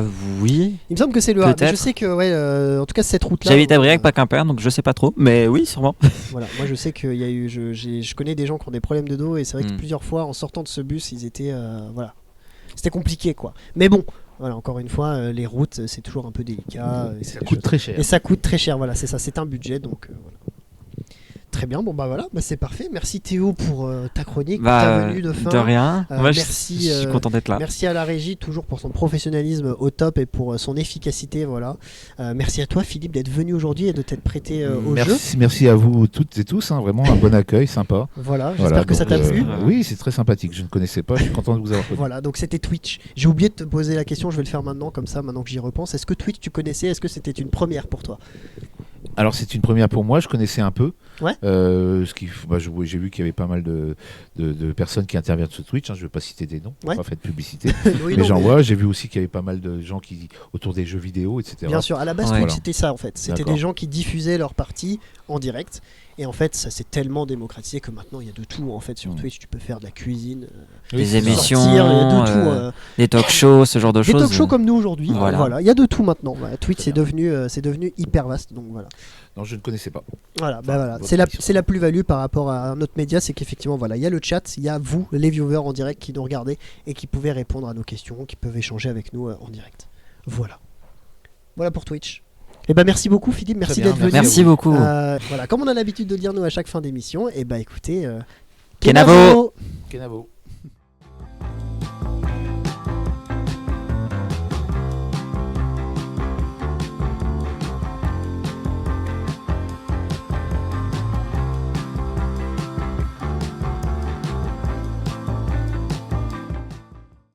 de bêtises. Oui. Il me semble que c'est le A. Mais je peut-être. sais que ouais, en tout cas cette route-là. J'habite à Briec, pas Quimper, donc je sais pas trop. Mais oui, sûrement. Voilà, moi je sais qu'il y a eu, je connais des gens qui ont des problèmes de dos et c'est vrai que Mm. plusieurs fois en sortant de ce bus, ils étaient, voilà, c'était compliqué quoi. Mais bon, voilà, encore une fois, les routes c'est toujours un peu délicat. Et Ça c'est des coûte choses- très cher. Et ça coûte très cher, voilà, c'est ça, c'est un budget donc voilà. Très bien, bon bah voilà, bah, c'est parfait. Merci Théo pour ta chronique, Bah, ta venue de fin. de rien. Moi, merci, je suis content d'être là. Merci à la régie toujours pour son professionnalisme au top et pour son efficacité. Voilà. Merci à toi Philippe d'être venu aujourd'hui et de t'être prêté au jeu. Merci à vous toutes et tous, hein, vraiment un bon accueil, sympa. Voilà, j'espère que ça donc, t'a plu. Oui, c'est très sympathique, je ne connaissais pas, je suis content de vous avoir connu. Voilà, donc c'était Twitch. J'ai oublié de te poser la question, je vais le faire maintenant, comme ça, maintenant que j'y repense. Est-ce que Twitch tu connaissais? Est-ce que c'était une première pour toi? Alors c'est une première pour moi, je connaissais un peu. Ouais. J'ai vu qu'il y avait pas mal de personnes qui interviennent sur Twitch, hein, je ne vais pas citer des noms, Ouais. pas faire de publicité. Oui, mais non, j'en vois, j'ai vu aussi qu'il y avait pas mal de gens qui autour des jeux vidéo, etc. Bien sûr, à la base, Ouais. Twitch, Voilà. c'était ça en fait. C'était D'accord. des gens qui diffusaient leurs parties en direct. Et en fait, ça s'est tellement démocratisé que maintenant, il y a de tout en fait sur Mm. Twitch. Tu peux faire de la cuisine, Des c'est ça. émissions, sortir, il y a de tout. des talk shows, ce genre de Des choses. talk shows comme nous aujourd'hui. Voilà. Voilà, il y a de tout maintenant. Voilà, Twitch, Très c'est devenu hyper vaste. Donc voilà. Non, je ne connaissais pas. Voilà, bah voilà. votre C'est la, émission. c'est la plus-value par rapport à un autre média, c'est qu'effectivement, voilà, il y a le chat, il y a vous, les viewers en direct qui nous regardez et qui pouvez répondre à nos questions, qui peuvent échanger avec nous en direct. Voilà. Voilà pour Twitch. Et ben merci beaucoup Philippe, merci bien, d'être venu. Merci beaucoup. Voilà, comme on a l'habitude de le dire nous à chaque fin d'émission, et bah écoutez, Kenavo. Kenavo.